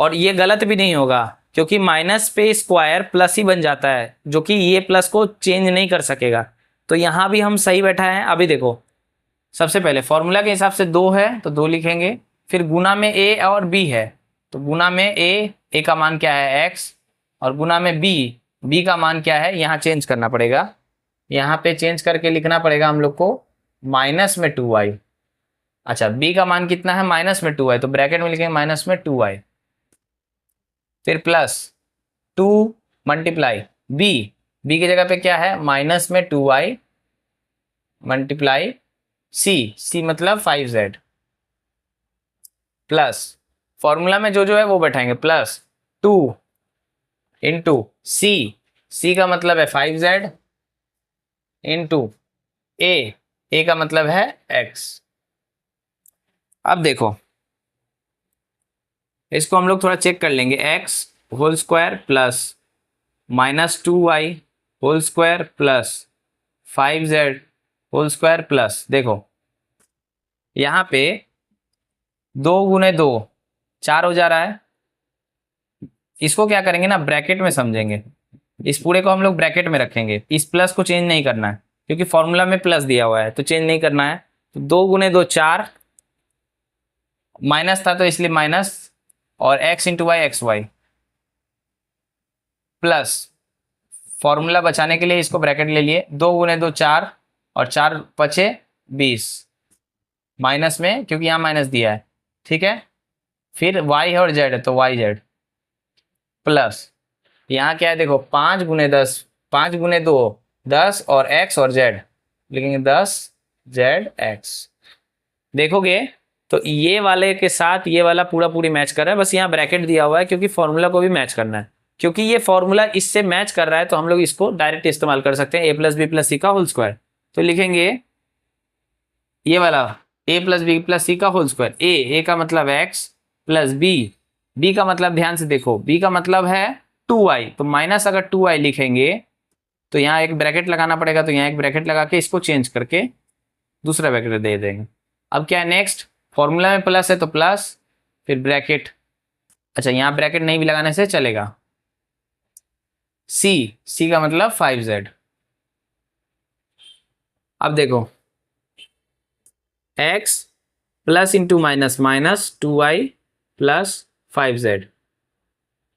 और ये गलत भी नहीं होगा क्योंकि माइनस पे स्क्वायर प्लस ही बन जाता है, जो कि ये प्लस को चेंज नहीं कर सकेगा, तो यहां भी हम सही बैठा है। अभी देखो सबसे पहले फॉर्मूला के हिसाब से 2 है तो 2 लिखेंगे, फिर गुना में a और b है तो गुना में a का मान क्या है x, और गुना में b का मान क्या है, यहाँ चेंज करना पड़ेगा, यहाँ पे चेंज करके लिखना पड़ेगा हम लोग को माइनस में 2y। अच्छा b का मान कितना है, माइनस में 2y, तो ब्रैकेट में लिखेंगे माइनस में 2y, फिर प्लस 2 मल्टीप्लाई b की जगह पे क्या है, माइनस में 2y मल्टीप्लाई सी मतलब 5z प्लस फॉर्मूला में जो जो है वो बैठाएंगे प्लस 2 इंटू सी का मतलब है 5z इंटू ए का मतलब है x। अब देखो इसको हम लोग थोड़ा चेक कर लेंगे, x whole square plus -2y whole square plus 5z whole square plus, देखो यहाँ पे 2 × 2 4 हो जा रहा है। इसको क्या करेंगे ना, ब्रैकेट में समझेंगे, इस पूरे को हम लोग ब्रैकेट में रखेंगे, इस प्लस को चेंज नहीं करना है क्योंकि फॉर्मूला में प्लस दिया हुआ है तो चेंज नहीं करना है। तो 2 × 2 4, माइनस था तो इसलिए माइनस, और x × y xy plus formula बचाने के लिए इसको ब्रैकेट ले लिए, 2 × 2 4 और 4 बचे 20 माइनस में क्योंकि यहाँ माइनस दिया है, ठीक है। फिर y है और z है तो yz प्लस यहाँ क्या है देखो 5 × 10, 5 × 2 10 और x और z लिखेंगे 10zx। देखोगे तो ये वाले के साथ ये वाला पूरा पूरी मैच कर रहा है, बस यहाँ ब्रैकेट दिया हुआ है क्योंकि फॉर्मूला को भी मैच करना है। क्योंकि ये फॉर्मूला इससे मैच कर रहा है तो हम लोग इसको डायरेक्ट इस्तेमाल कर सकते हैं, a + b + c का होल स्क्वायर। तो लिखेंगे ये वाला a + b + c का होल स्क्वायर, a का मतलब x प्लस b का मतलब ध्यान से देखो b का मतलब है 2y, तो माइनस अगर 2y लिखेंगे तो यहाँ एक ब्रैकेट लगाना पड़ेगा, तो यहाँ एक ब्रैकेट लगा के इसको चेंज करके दूसरा ब्रैकेट दे देंगे। अब क्या है नेक्स्ट, फॉर्मूला में प्लस है तो प्लस, फिर ब्रैकेट, अच्छा यहाँ ब्रैकेट नहीं भी लगाने से चलेगा, सी का मतलब 5z। अब देखो x plus into minus minus 2y plus 5z,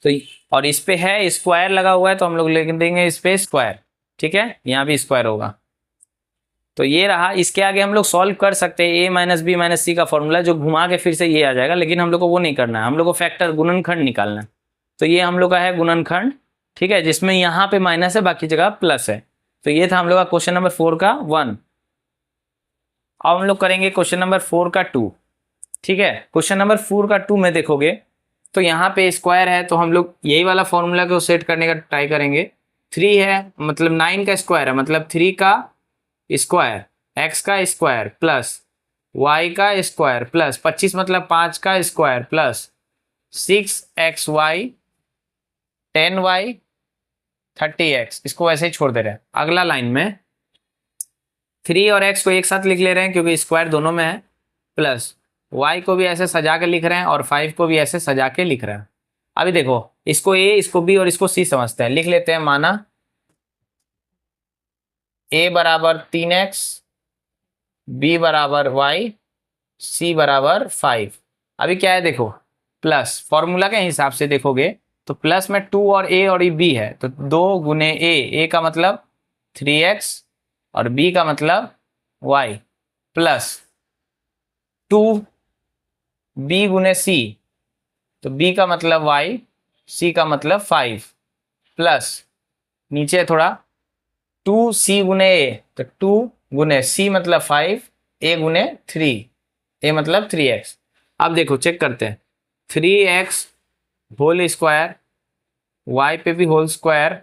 तो और इस पे है स्क्वायर लगा हुआ है तो हम लोग लिख देंगे इस पे स्क्वायर, ठीक है, यहाँ भी स्क्वायर होगा। तो ये रहा, इसके आगे हम लोग सॉल्व कर सकते हैं a - b - c का फॉर्मूला जो घुमा के फिर से ये आ जाएगा, लेकिन हम लोग को वो नहीं करना है, हम लोग को फैक्टर गुणनखंड निकालना है। तो ये हम लोग का है गुणनखंड, ठीक है, जिसमें यहाँ पे माइनस है बाकी जगह प्लस है। तो ये था हम लोग का क्वेश्चन नंबर 4 का 1। अब हम लोग करेंगे क्वेश्चन नंबर 4 का 2, ठीक है। क्वेश्चन नंबर 4 का 2 में देखोगे तो यहाँ पे स्क्वायर है तो हम लोग यही वाला फॉर्मूला को सेट करने का ट्राई करेंगे। 3 है मतलब 9 का स्क्वायर है मतलब 3 का स्क्वायर, x का स्क्वायर प्लस y का स्क्वायर प्लस 25 मतलब 5 का square plus 6xy 10y 30x, इसको वैसे ही छोड़ दे रहे हैं। अगला लाइन में 3 और x को एक साथ लिख ले रहे हैं क्योंकि स्क्वायर दोनों में है, प्लस y को भी ऐसे सजा के लिख रहे हैं और 5 को भी ऐसे सजा के लिख रहे हैं। अभी देखो इसको a, इसको b और इसको c समझते हैं, लिख लेते हैं। माना a बराबर 3x, b बराबर y, c बराबर 5। अभी क्या है देखो, प्लस फॉर्मूला के हिसाब से देखोगे तो प्लस में 2 और a और b है तो 2 × a का मतलब 3x और b का मतलब y प्लस 2b × c, तो b का मतलब y, c का मतलब 5 प्लस नीचे थोड़ा 2c × a, तो 2 × c मतलब 5, a × 3, a मतलब 3x। अब देखो चेक करते हैं, 3x होल स्क्वायर, y पे भी होल स्क्वायर,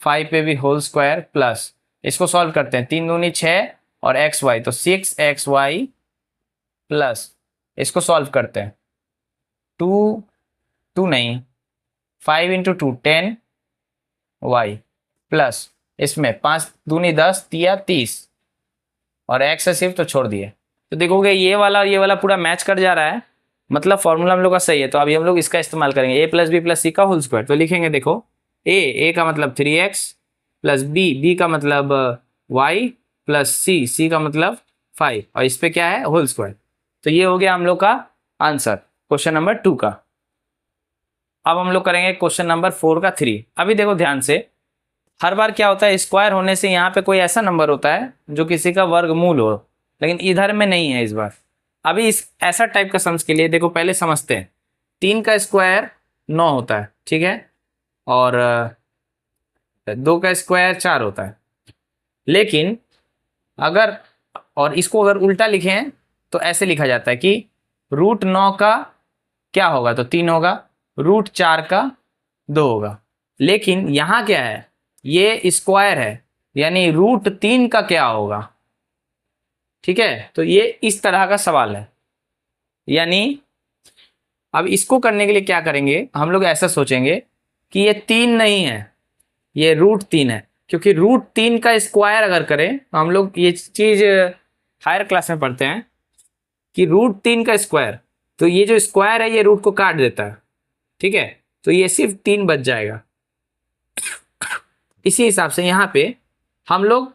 5 पे भी होल स्क्वायर प्लस इसको सॉल्व करते हैं, 3 दूनी 6 और xy तो 6xy प्लस इसको सॉल्व करते हैं 2 नहीं 5 × 2 10y प्लस इसमें 5 दूनी 10 तिया 30 और x है सिर्फ तो छोड़ दिए। तो देखोगे ये वाला और ये वाला पूरा मैच कर जा रहा है, मतलब फॉर्मूला हम लोग का सही है। तो अभी हम लोग इसका इस्तेमाल करेंगे a + b + c का होल स्क्वायर। तो लिखेंगे देखो a का मतलब 3x प्लस b का मतलब y प्लस c का मतलब 5 और इस पे क्या है होल स्क्वायर। तो ये हो गया हम लोग का आंसर क्वेश्चन नंबर 2 का। अब हम लोग करेंगे क्वेश्चन नंबर 4 का 3। अभी देखो ध्यान से, हर बार क्या होता है स्क्वायर होने से यहाँ पे कोई ऐसा नंबर होता है जो किसी का वर्गमूल हो, लेकिन इधर में नहीं है इस बार। अभी इस ऐसा टाइप का सम्स के लिए देखो पहले समझते हैं, 3 का स्क्वायर 9 होता है, ठीक है, और 2 का स्क्वायर 4 होता है। लेकिन अगर और इसको अगर उल्टा लिखें तो ऐसे लिखा जाता है कि √9 का क्या होगा, तो 3 होगा, √4 का 2 होगा। लेकिन यहाँ क्या है, ये स्क्वायर है, यानी √3 का क्या होगा। ठीक है, तो ये इस तरह का सवाल है। यानी अब इसको करने के लिए क्या करेंगे, हम लोग ऐसा सोचेंगे कि ये 3 नहीं है, ये √3 है, क्योंकि √3 का स्क्वायर अगर करें, हम लोग ये चीज हायर क्लास में पढ़ते हैं कि √3 का स्क्वायर, तो ये जो स्क्वायर है ये रूट को काट देता है। ठीक है, तो ये सिर्फ 3 बच जाएगा। इसी हिसाब से यहाँ पे हम लोग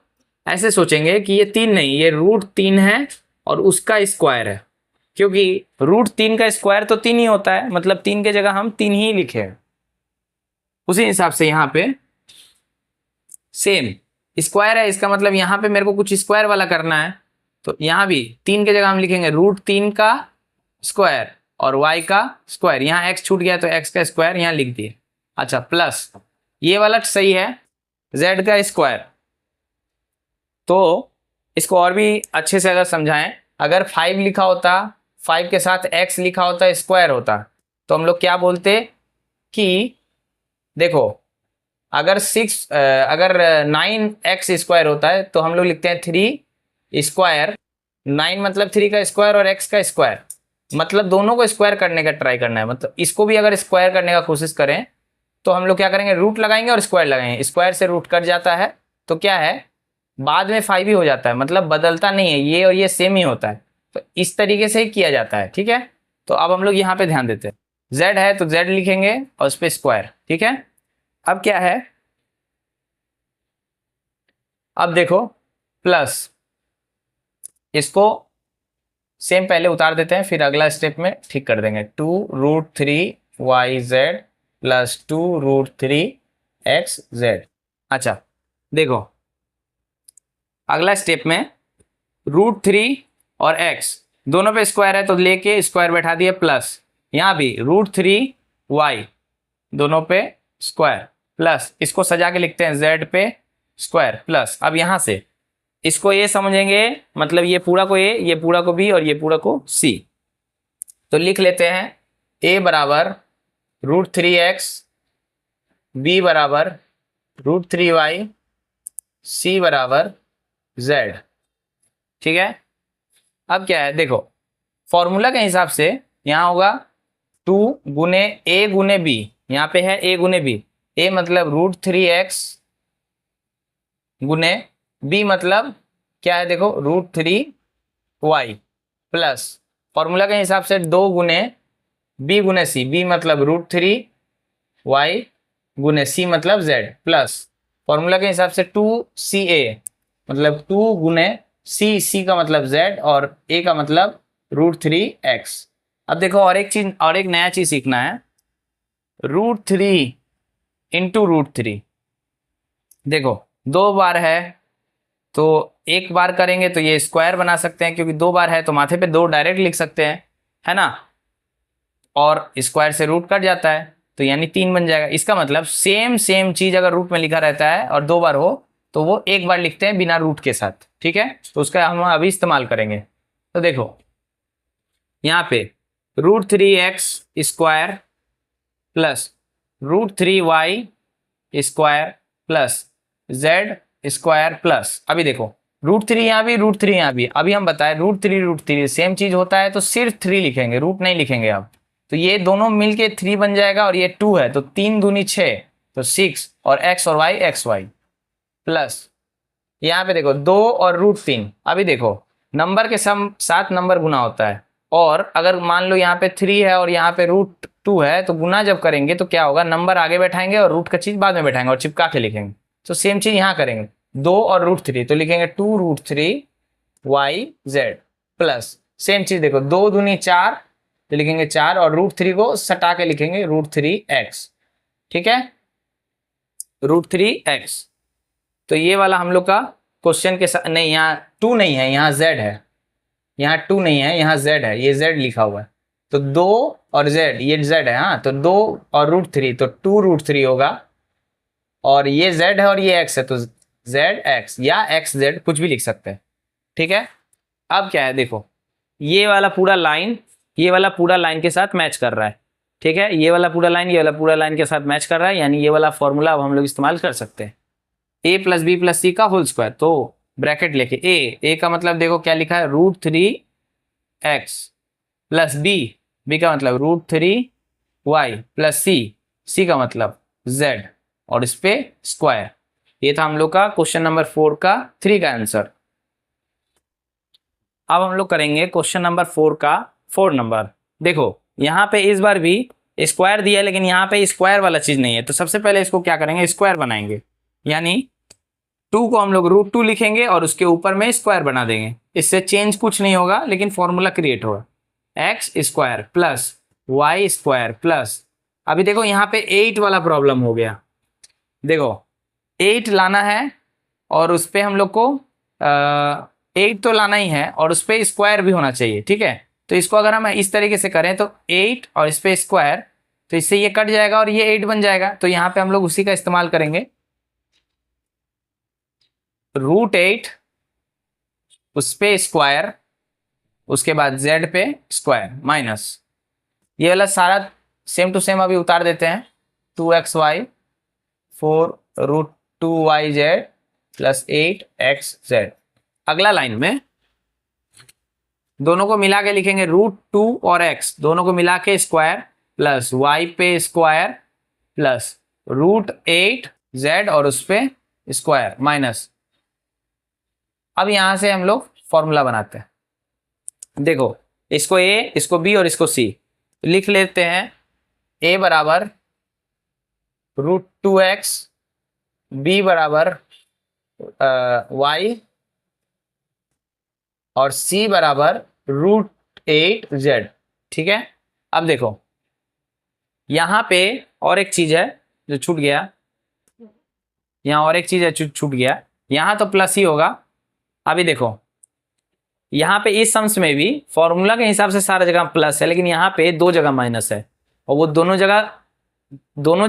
ऐसे सोचेंगे कि ये 3 नहीं, ये √3 है और उसका स्क्वायर है, क्योंकि √3 का स्क्वायर तो 3 ही होता है, मतलब 3 के जगह हम 3 ही लिखे हैं। उसी हिसाब से यहाँ पे सेम स्क्वायर है, इसका मतलब यहाँ पे मेरे को कुछ स्क्वायर वाला करना है, तो यहाँ भी 3 के जगह हम लिखेंगे √3 का स्क्वायर और y का स्क्वायर। यहाँ x छूट गया तो x का स्क्वायर यहाँ लिख दिए। अच्छा, प्लस ये वाला सही है, z का स्क्वायर। तो इसको और भी अच्छे से अगर समझाएं, अगर 5 लिखा होता, 5 के साथ x लिखा होता, स्क्वायर होता, तो हम लोग क्या बोलते कि देखो अगर 9x स्क्वायर होता है तो हम लोग लिखते हैं 3 स्क्वायर, 9 मतलब 3 का स्क्वायर और x का स्क्वायर, मतलब दोनों को स्क्वायर करने का ट्राई करना है। मतलब इसको भी अगर स्क्वायर करने का कोशिश करें तो हम लोग क्या करेंगे, रूट लगाएंगे और स्क्वायर लगाएंगे, स्क्वायर से रूट कट जाता है तो क्या है, बाद में 5 ही हो जाता है, मतलब बदलता नहीं है, ये और ये सेम ही होता है। तो इस तरीके से ही किया जाता है। ठीक है, तो अब हम लोग यहाँ पे ध्यान देते हैं, z है तो z लिखेंगे और उस पर स्क्वायर। ठीक है, अब क्या है, अब देखो प्लस, इसको सेम पहले उतार देते हैं, फिर अगला स्टेप में ठीक कर देंगे। 2√3yz plus 2√3xz। अच्छा देखो, अगला स्टेप में √3 और x दोनों पे स्क्वायर है तो लेके स्क्वायर बैठा दिए, प्लस यहाँ भी √3y दोनों पे स्क्वायर, प्लस इसको सजा के लिखते हैं z पे स्क्वायर, प्लस अब यहाँ से इसको ये समझेंगे, मतलब ये पूरा को a, ये पूरा को b और ये पूरा को c। तो लिख लेते हैं a बराबर √3x, b बराबर √3y, c बराबर z। ठीक है, अब क्या है देखो, फॉर्मूला के हिसाब से यहाँ होगा 2 गुने a गुने b, यहाँ पे है a गुने b, a मतलब √3x गुने b मतलब क्या है देखो √3y, प्लस फॉर्मूला के हिसाब से 2 गुने b गुने c, b मतलब √3y गुने c मतलब z, प्लस फॉर्मूला के हिसाब से 2ca मतलब 2 गुने c का मतलब z और a का मतलब √3x। अब देखो और एक चीज, और एक नया चीज सीखना है, √3 इंटू √3। देखो 2 बार है तो एक बार करेंगे तो ये स्क्वायर बना सकते हैं, क्योंकि 2 बार है तो माथे पे 2 डायरेक्ट लिख सकते हैं, है ना, और स्क्वायर से रूट कट जाता है तो यानी 3 बन जाएगा। इसका मतलब सेम चीज अगर रूट में लिखा रहता है और 2 बार हो तो वो एक बार लिखते हैं बिना रूट के साथ। ठीक है, तो उसका हम अभी इस्तेमाल करेंगे। तो देखो यहाँ पे √3x square plus √3y square plus z square plus, अभी देखो √3 यहाँ भी, √3 यहाँ भी। अभी हम बताएं √3 सेम चीज होता है तो सिर्फ 3 लिखेंगे, रूट नहीं लिखेंगे अब। तो ये दोनों मिलके 3 बन जाएगा और ये 2 है तो 3 दूनी 6 तो 6 और x और y xy, प्लस यहाँ पे देखो 2 और √3। अभी देखो नंबर के साथ नंबर गुना होता है, और अगर मान लो यहाँ पे 3 है और यहाँ पे √2 है तो गुना जब करेंगे तो क्या होगा, नंबर आगे बैठाएंगे और रूट का चीज बाद में बैठाएंगे और चिपका के लिखेंगे। तो सेम चीज यहाँ करेंगे, 2 और √3 तो लिखेंगे 2√3yz, प्लस सेम चीज देखो 2 दूनी 4 तो लिखेंगे 4 और √3 को सटा के लिखेंगे √3x। ठीक है, √3x। तो ये वाला हम लोग का क्वेश्चन के साथ, नहीं यहाँ 2 नहीं है, यहाँ z है, यहाँ 2 नहीं है, यहाँ z है, ये z लिखा हुआ है। तो 2 और z, ये z है, हाँ, तो 2 और √3 तो 2√3 होगा, और ये z है और ये x है तो zx या xz कुछ भी लिख सकते हैं। ठीक है, अब क्या है, देखो ये वाला पूरा लाइन ये वाला पूरा लाइन के साथ मैच कर रहा है, ठीक है, ये वाला पूरा लाइन ये वाला पूरा लाइन के साथ मैच कर रहा है, यानी ये वाला फॉर्मूला अब हम लोग इस्तेमाल कर सकते हैं, ए प्लस बी प्लस सी का होल स्क्वायर। तो ब्रैकेट लेके ए का मतलब देखो क्या लिखा है, √3x प्लस बी का मतलब √3y प्लस सी का मतलब z, और इस पे स्क्वायर। ये था हम लोग का क्वेश्चन नंबर 4 का 3 का आंसर। अब हम लोग करेंगे क्वेश्चन नंबर 4 का 4 नंबर। देखो यहाँ पे इस बार भी स्क्वायर दिया है, लेकिन यहाँ पे स्क्वायर वाला चीज नहीं है, तो सबसे पहले इसको क्या करेंगे, स्क्वायर बनाएंगे, यानी 2 को हम लोग √2 लिखेंगे और उसके ऊपर में स्क्वायर बना देंगे। इससे चेंज कुछ नहीं होगा, लेकिन फॉर्मूला क्रिएट होगा, x square plus y square plus, अभी देखो यहाँ पे 8 वाला प्रॉब्लम हो गया। देखो 8 लाना है और उस पर हम लोग को 8 तो लाना ही है और उस पर स्क्वायर भी होना चाहिए, ठीक है। तो इसको अगर हम इस तरीके से करें तो 8 और इस पे स्क्वायर, तो इससे ये कट जाएगा और ये 8 बन जाएगा। तो यहाँ पे हम लोग उसी का इस्तेमाल करेंगे, √8 उस पे स्क्वायर, उसके बाद z पे स्क्वायर माइनस, ये वाला सारा सेम टू सेम अभी उतार देते हैं, 2xy 4√2yz प्लस 8xz। अगला लाइन में दोनों को मिला के लिखेंगे √2 और x दोनों को मिला के स्क्वायर प्लस y पे स्क्वायर प्लस √8z और उस पे स्क्वायर माइनस। अब यहां से हम लोग फॉर्मूला बनाते हैं, देखो इसको a इसको b और इसको c लिख लेते हैं। a बराबर √2x, b बराबर y और c बराबर √8z, ठीक है। अब देखो यहां पे और एक चीज है जो छूट गया, यहां और एक चीज है छूट गया, यहां तो प्लस ही होगा। अभी देखो यहाँ पे इस सम्स में भी फॉर्मूला के हिसाब से सारा जगह प्लस है, लेकिन यहाँ पे 2 जगह माइनस है, और वो दोनों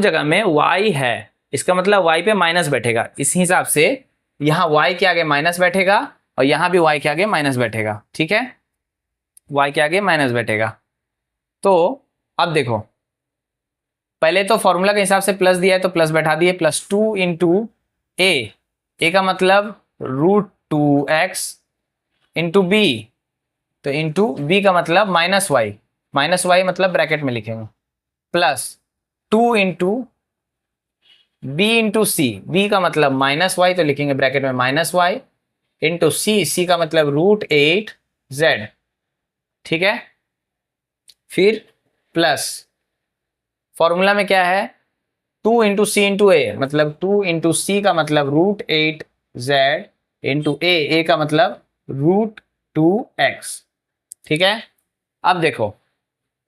जगह में y है, इसका मतलब y पे माइनस बैठेगा। इस हिसाब से यहाँ y के आगे माइनस बैठेगा और यहाँ भी y के आगे माइनस बैठेगा, ठीक है, y के आगे माइनस बैठेगा। तो अब देखो पहले तो फॉर्मूला के हिसाब से प्लस दिया है तो प्लस बैठा दिए, प्लस 2 इंटू ए का मतलब √2x इंटू बी, तो इंटू बी का मतलब माइनस वाई मतलब ब्रैकेट में लिखेंगे, प्लस 2 इंटू बी इंटू सी, बी का मतलब -y तो लिखेंगे ब्रैकेट में -y इंटू सी का मतलब √8z, ठीक है। फिर प्लस फॉर्मूला में क्या है, 2 इंटू सी इंटू ए, मतलब 2 इंटू सी का मतलब √8z इंटू ए का मतलब √2x, ठीक है। अब देखो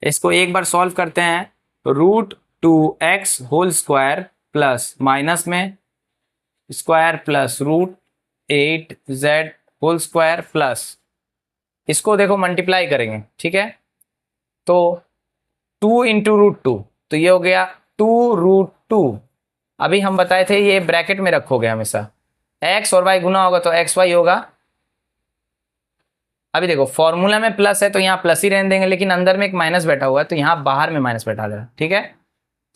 इसको एक बार सॉल्व करते हैं, √2x whole square plus minus में square plus √8z whole square plus, इसको देखो मल्टीप्लाई करेंगे, ठीक है। तो 2 इंटू √2, तो ये हो गया 2√2। अभी हम बताए थे ये ब्रैकेट में रखोगे हमेशा, x और y गुना होगा तो xy होगा। अभी देखो फॉर्मूला में प्लस है तो यहाँ प्लस ही रहने देंगे, लेकिन अंदर में एक माइनस बैठा हुआ है तो यहाँ बाहर में माइनस बैठा दे रहा, ठीक है।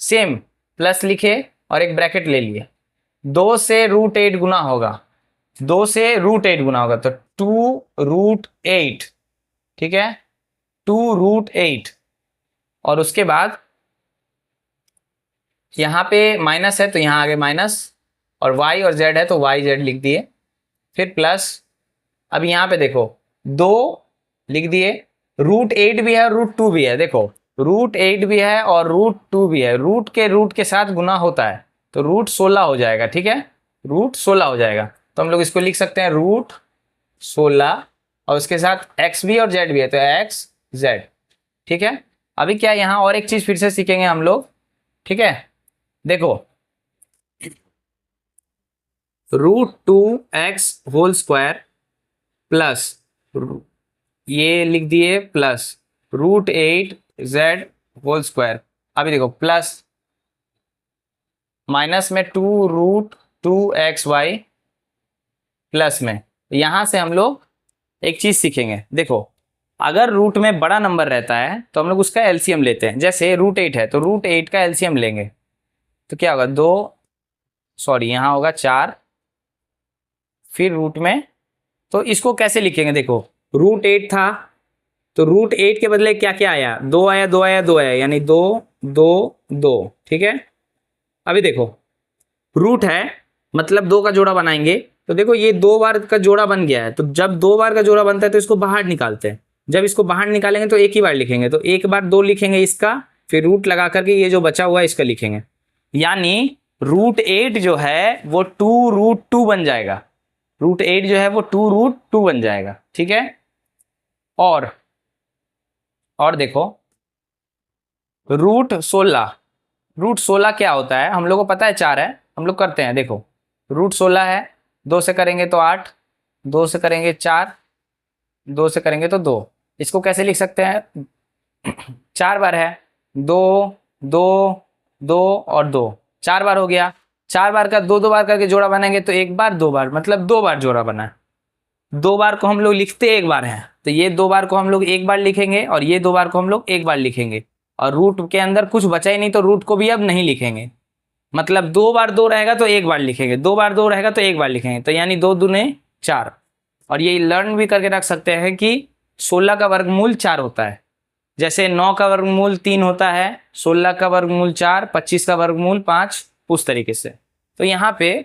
सेम प्लस लिखे और एक ब्रैकेट ले लिए, 2 से √8 गुना होगा, 2 से √8 गुना होगा तो 2√8, ठीक है, 2√8, और उसके बाद यहाँ पे माइनस है तो यहाँ आगे माइनस, और y और z है तो yz लिख दिए, फिर प्लस। अब यहाँ पे देखो 2 लिख दिए, √8 भी है और √2 भी है, देखो √8 भी है और √2 भी है, रूट के साथ गुना होता है तो √16 हो जाएगा, ठीक है, √16 हो जाएगा। तो हम लोग इसको लिख सकते हैं √16 और उसके साथ x भी और z भी है तो xz, ठीक है। अभी क्या यहाँ और एक चीज फिर से सीखेंगे हम लोग, ठीक है। देखो √2x होल स्क्वायर प्लस ये लिख दिए प्लस √8z होल स्क्वायर। अभी देखो प्लस माइनस में 2√2xy प्लस में, यहां से हम लोग एक चीज सीखेंगे, देखो अगर रूट में बड़ा नंबर रहता है तो हम लोग उसका एलसीएम लेते हैं। जैसे रूट 8 है तो रूट 8 का एलसीएम लेंगे तो क्या होगा, यहाँ होगा 4, फिर रूट में, तो इसको कैसे लिखेंगे, देखो रूट 8 था तो रूट 8 के बदले क्या क्या आया, 2 आया, 2 आया, 2 आया, यानी 2 2 2, ठीक है। अभी देखो रूट है मतलब 2 का जोड़ा बनाएंगे, तो देखो ये 2 बार का जोड़ा बन गया है, तो जब 2 बार का जोड़ा बनता है तो इसको बाहर निकालते हैं। जब इसको बाहर निकालेंगे तो एक ही बार लिखेंगे, तो एक बार 2 लिखेंगे इसका, फिर रूट लगा करके ये जो बचा हुआ है इसका लिखेंगे, यानी रूट 8 जो है वो 2√2 बन जाएगा। रूट 8 जो है वो 2√2 बन जाएगा, ठीक है। और देखो रूट 16 क्या होता है, हम लोग को पता है 4 है, हम लोग करते हैं, देखो रूट 16 है, 2 से करेंगे तो 8, 2 से करेंगे 4, 2 से करेंगे तो 2। इसको कैसे लिख सकते हैं, 4 बार है, 2 2 2 और 2, 4 बार हो गया। 4 बार का 2 2 बार करके जोड़ा बनाएंगे तो एक बार 2 बार, मतलब 2 बार जोड़ा बना है। 2 बार को हम लोग लिखते एक बार हैं, तो ये 2 बार को हम लोग एक बार लिखेंगे और ये 2 बार को हम लोग एक बार लिखेंगे, और रूट के अंदर कुछ बचा ही नहीं तो रूट को भी अब नहीं लिखेंगे। मतलब 2 बार 2 रहेगा तो एक बार लिखेंगे, 2 बार 2 रहेगा तो एक बार लिखेंगे, तो यानी 2 दूने 4। और ये लर्न भी करके रख सकते हैं कि 16 का वर्गमूल 4 होता है, जैसे 9 का वर्गमूल 3 होता है, 16 का वर्गमूल 4, 25 का वर्गमूल 5, उस तरीके से। तो यहाँ पे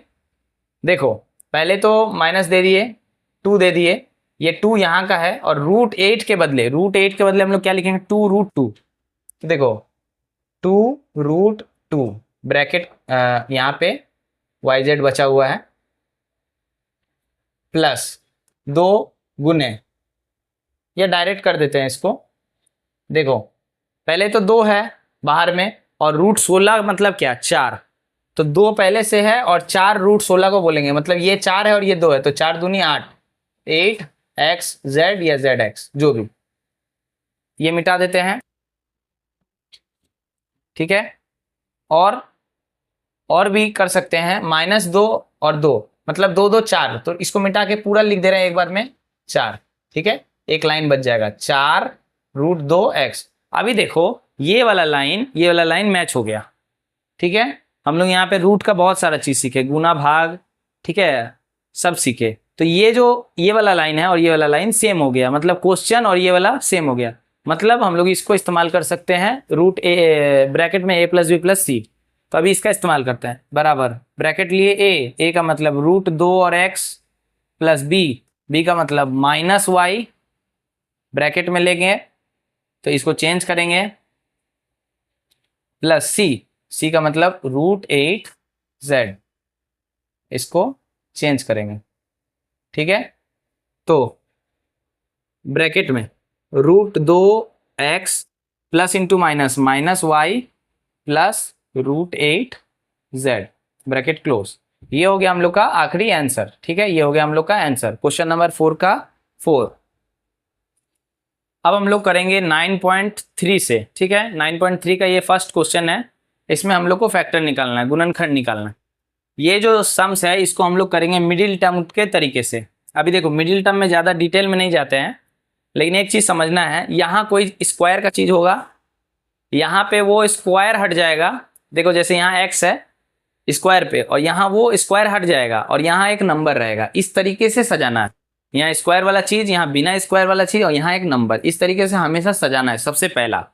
देखो पहले तो माइनस दे दिए, 2 दे दिए, ये 2 यहाँ का है, और रूट 8 के बदले हम लोग क्या लिखेंगे, 2√2। तो देखो 2√2 ब्रैकेट यहाँ पे yz बचा हुआ है, प्लस 2 गुने, या डायरेक्ट कर देते हैं इसको, देखो पहले तो 2 है बाहर में, और रूट 16 मतलब क्या, 4, तो 2 पहले से है और 4 रूट 16 को बोलेंगे, मतलब ये 4 है और ये 2 है, तो 4 दूनी 8, 8xz या zx जो भी, ये मिटा देते हैं, ठीक है। और भी कर सकते हैं, -2 और 2 मतलब 2 2 4, तो इसको मिटा के पूरा लिख दे रहे हैं एक बार में 4, ठीक है। एक लाइन बच जाएगा 4√2x। अभी देखो ये वाला लाइन मैच हो गया, ठीक है। हम लोग यहाँ पे रूट का बहुत सारा चीज सीखे, गुना भाग, ठीक है, सब सीखे। तो ये वाला लाइन है और ये वाला लाइन सेम हो गया, मतलब क्वेश्चन और ये वाला सेम हो गया, मतलब हम लोग इसको इस्तेमाल कर सकते हैं, रूट ए ब्रैकेट में a + b + c। तो अभी इसका इस्तेमाल करते हैं, बराबर ब्रैकेट लिए a का मतलब √2 और x, प्लस b का मतलब -y, ब्रैकेट में लेंगे तो इसको चेंज करेंगे, प्लस c का मतलब √8z, इसको चेंज करेंगे, ठीक है। तो ब्रैकेट में √2x plus into minus -y plus √8z, bracket close. ये हो गया हम लोग का आखिरी आंसर, ठीक है, ये हो गया हम लोग का आंसर क्वेश्चन नंबर 4 का 4। अब हम लोग करेंगे 9.3 से, ठीक है। 9.3 का ये फर्स्ट क्वेश्चन है, इसमें हम लोग को फैक्टर निकालना है, गुणनखंड निकालना है। ये जो सम्स है इसको हम लोग करेंगे मिडिल टर्म के तरीके से। अभी देखो मिडिल टर्म में ज़्यादा डिटेल में नहीं जाते हैं, लेकिन एक चीज़ समझना है, यहाँ कोई स्क्वायर का चीज़ होगा, यहाँ पे वो स्क्वायर हट जाएगा, देखो जैसे यहाँ x है स्क्वायर पे, और यहाँ वो स्क्वायर हट जाएगा और यहाँ एक नंबर रहेगा, इस तरीके से सजाना है। यहाँ स्क्वायर वाला चीज़, यहाँ बिना स्क्वायर वाला चीज़, और यहाँ एक नंबर, इस तरीके से हमेशा सजाना है, सबसे पहला।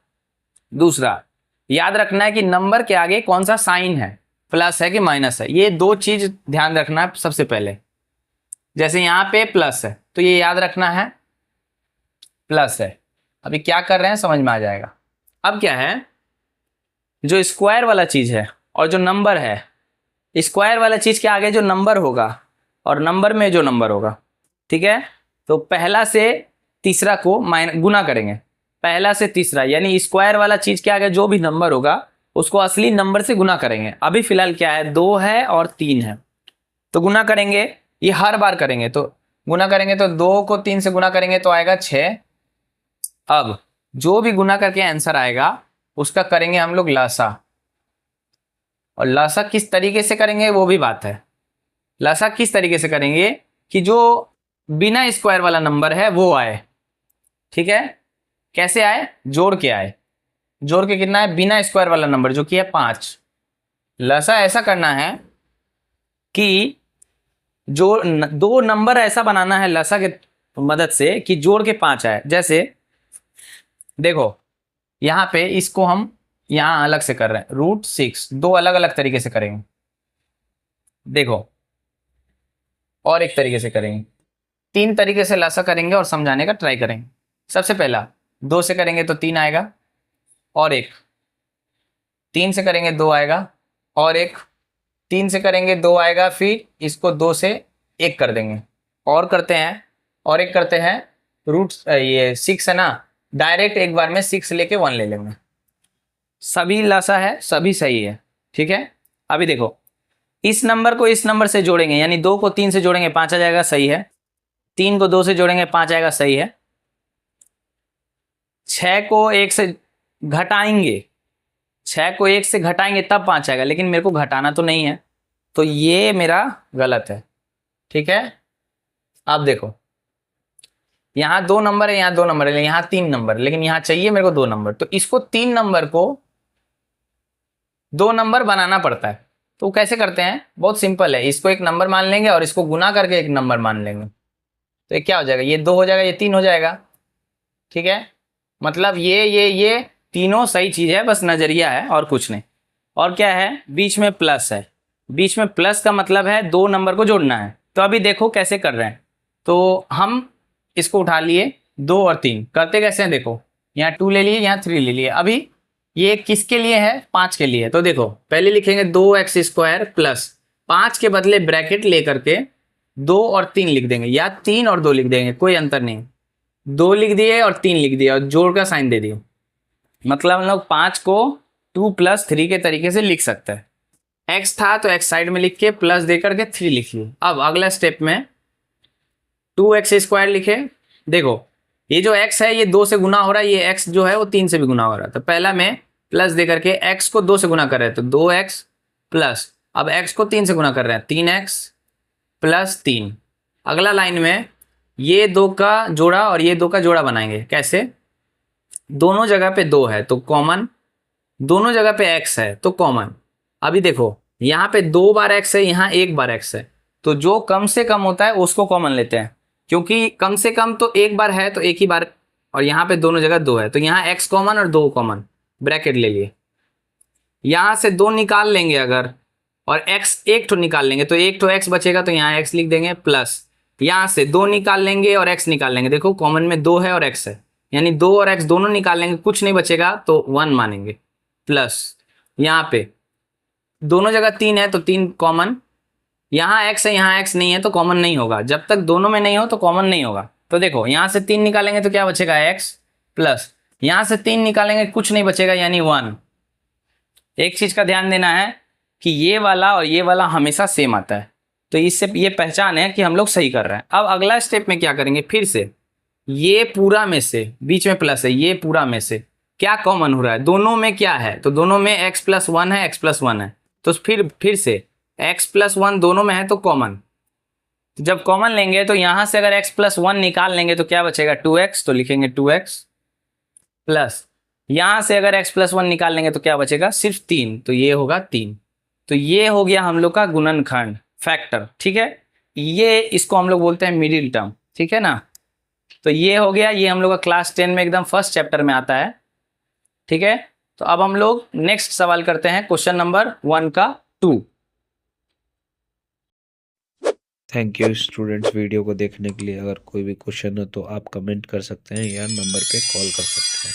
दूसरा याद रखना है कि नंबर के आगे कौन सा साइन है, प्लस है कि माइनस है, ये 2 चीज ध्यान रखना है सबसे पहले। जैसे यहाँ पे प्लस है तो ये याद रखना है प्लस है। अभी क्या कर रहे हैं समझ में आ जाएगा। अब क्या है, जो स्क्वायर वाला चीज है और जो नंबर है, स्क्वायर वाला चीज के आगे जो नंबर होगा और नंबर में जो नंबर होगा, ठीक है, तो पहला से तीसरा को गुना करेंगे, पहला से तीसरा, यानी स्क्वायर वाला चीज के आगे जो भी नंबर होगा उसको असली नंबर से गुना करेंगे। अभी फिलहाल क्या है, 2 है और 3 है, तो गुना करेंगे, ये हर बार करेंगे, तो गुना करेंगे तो 2 को 3 से गुना करेंगे तो आएगा 6। अब जो भी गुना करके आंसर आएगा उसका करेंगे हम लोग लसा, और लसा किस तरीके से करेंगे वो भी बात है। लसा किस तरीके से करेंगे कि जो बिना स्क्वायर वाला नंबर है वो आए, ठीक है। कैसे आए? जोड़ के आए। जोड़ के कितना है? बिना स्क्वायर वाला नंबर जो कि है 5। लसा ऐसा करना है कि दो नंबर ऐसा बनाना है लसा के मदद से कि जोड़ के 5 आए। जैसे देखो यहां पे इसको हम यहां अलग से कर रहे हैं, √6 दो अलग अलग तरीके से करेंगे। देखो और एक तरीके से करेंगे, 3 तरीके से लसा करेंगे और समझाने का ट्राई करेंगे। सबसे पहला 2 से करेंगे तो 3 आएगा, और एक 3 से करेंगे 2 आएगा, और एक 3 से करेंगे 2 आएगा, फिर इसको 2 से 1 कर देंगे, और करते हैं, और एक करते हैं ये 6 है ना, डायरेक्ट एक बार में 6 लेके 1 ले लेंगे। सभी लसा है, सभी सही है, ठीक है। अभी देखो इस नंबर को इस नंबर से जोड़ेंगे, यानी 2 को 3 से जोड़ेंगे 5 आ जाएगा, सही है। 3 को 2 से जोड़ेंगे 5 आएगा, सही है। 6 को 1 से घटाएंगे, 6 को 1 से घटाएंगे तब 5 आएगा, लेकिन मेरे को घटाना तो नहीं है, तो ये मेरा गलत है, ठीक है। अब देखो यहाँ 2 नंबर है, यहाँ 2 नंबर है, यहाँ 3 नंबर, लेकिन यहाँ चाहिए मेरे को 2 नंबर, तो इसको 3 नंबर को 2 नंबर बनाना पड़ता है। तो कैसे करते हैं? बहुत सिंपल है, इसको एक नंबर मान लेंगे और इसको गुना करके एक नंबर मान लेंगे, तो ये क्या हो जाएगा? ये 2 हो जाएगा, ये 3 हो जाएगा, ठीक है। मतलब ये तीनों सही चीज है, बस नजरिया है और कुछ नहीं। और क्या है? बीच में प्लस है, बीच में प्लस का मतलब है 2 नंबर को जोड़ना है। तो अभी देखो कैसे कर रहे हैं, तो हम इसको उठा लिए 2 और 3, करते कैसे हैं? देखो यहाँ 2 ले लिए, यहाँ 3 ले लिए। अभी ये किसके लिए है? 5 के लिए। तो देखो पहले लिखेंगे 2x² प्लस 5 के बदले ब्रैकेट लेकर के 2 और 3 लिख देंगे, या 3 और 2 लिख देंगे, कोई अंतर नहीं। 2 लिख दिए और 3 लिख दिए और जोड़ का साइन दे दिए, मतलब हम लोग 5 को 2 + 3 के तरीके से लिख सकते हैं। x था तो x साइड में लिख के प्लस दे करके 3 लिखिए। अब अगला स्टेप में 2x² लिखे। देखो ये जो x है ये 2 से गुना हो रहा है, ये x जो है वो 3 से भी गुना हो रहा है। तो पहला में प्लस दे करके x को 2 से गुना कर रहे हैं, तो 2x प्लस, अब x को 3 से गुना कर रहे हैं, 3x + 3। अगला लाइन में ये 2 का जोड़ा और ये 2 का जोड़ा बनाएंगे। कैसे? दोनों जगह पे 2 है तो कॉमन, दोनों जगह पे x है तो कॉमन। अभी देखो यहाँ पे 2 बार x है, यहाँ 1 बार x है, तो जो कम से कम होता है उसको कॉमन लेते हैं, क्योंकि कम से कम तो 1 बार है तो 1 ही बार, और यहाँ पे दोनों जगह 2 है, तो यहाँ x कॉमन और 2 कॉमन, ब्रैकेट ले लिए। यहाँ से 2 निकाल लेंगे अगर, और x एक ठो निकाल लेंगे तो एक ठो x बचेगा, तो यहाँ x लिख देंगे, प्लस यहाँ से 2 निकाल लेंगे और x निकाल लेंगे। देखो कॉमन में 2 है और x है, यानी 2 और x दोनों निकाल लेंगे, कुछ नहीं बचेगा तो 1 मानेंगे, प्लस यहाँ पे दोनों जगह 3 है तो 3 कॉमन, यहाँ x है यहाँ x नहीं है तो कॉमन नहीं होगा, जब तक दोनों में नहीं हो तो कॉमन नहीं होगा। तो देखो यहाँ से 3 निकालेंगे तो क्या बचेगा? x, प्लस यहाँ से 3 निकालेंगे कुछ नहीं बचेगा, यानी 1। एक चीज का ध्यान देना है कि ये वाला और ये वाला हमेशा सेम आता है, तो इससे ये पहचान है कि हम लोग सही कर रहे हैं। अब अगला स्टेप में क्या करेंगे? फिर से ये पूरा में से, बीच में प्लस है, ये पूरा में से क्या कॉमन हो रहा है? दोनों में क्या है? तो दोनों में x + 1 है, x + 1 है, तो फिर से x + 1 दोनों में है तो कॉमन। तो जब कॉमन लेंगे तो यहां से अगर x + 1 निकाल लेंगे तो क्या बचेगा? 2x, तो लिखेंगे 2x, प्लस यहां से अगर x + 1 निकाल लेंगे तो क्या बचेगा? सिर्फ 3, तो ये होगा 3। तो ये हो गया हम लोग का गुणनखंड, फैक्टर, ठीक है। ये इसको हम लोग बोलते हैं मिडिल टर्म, ठीक है ना। तो ये हो गया, ये हम लोग का क्लास 10 में एकदम फर्स्ट चैप्टर में आता है, ठीक है। तो अब हम लोग नेक्स्ट सवाल करते हैं, क्वेश्चन नंबर 1 का 2। थैंक यू स्टूडेंट्स वीडियो को देखने के लिए। अगर कोई भी क्वेश्चन हो तो आप कमेंट कर सकते हैं या नंबर पे कॉल कर सकते हैं।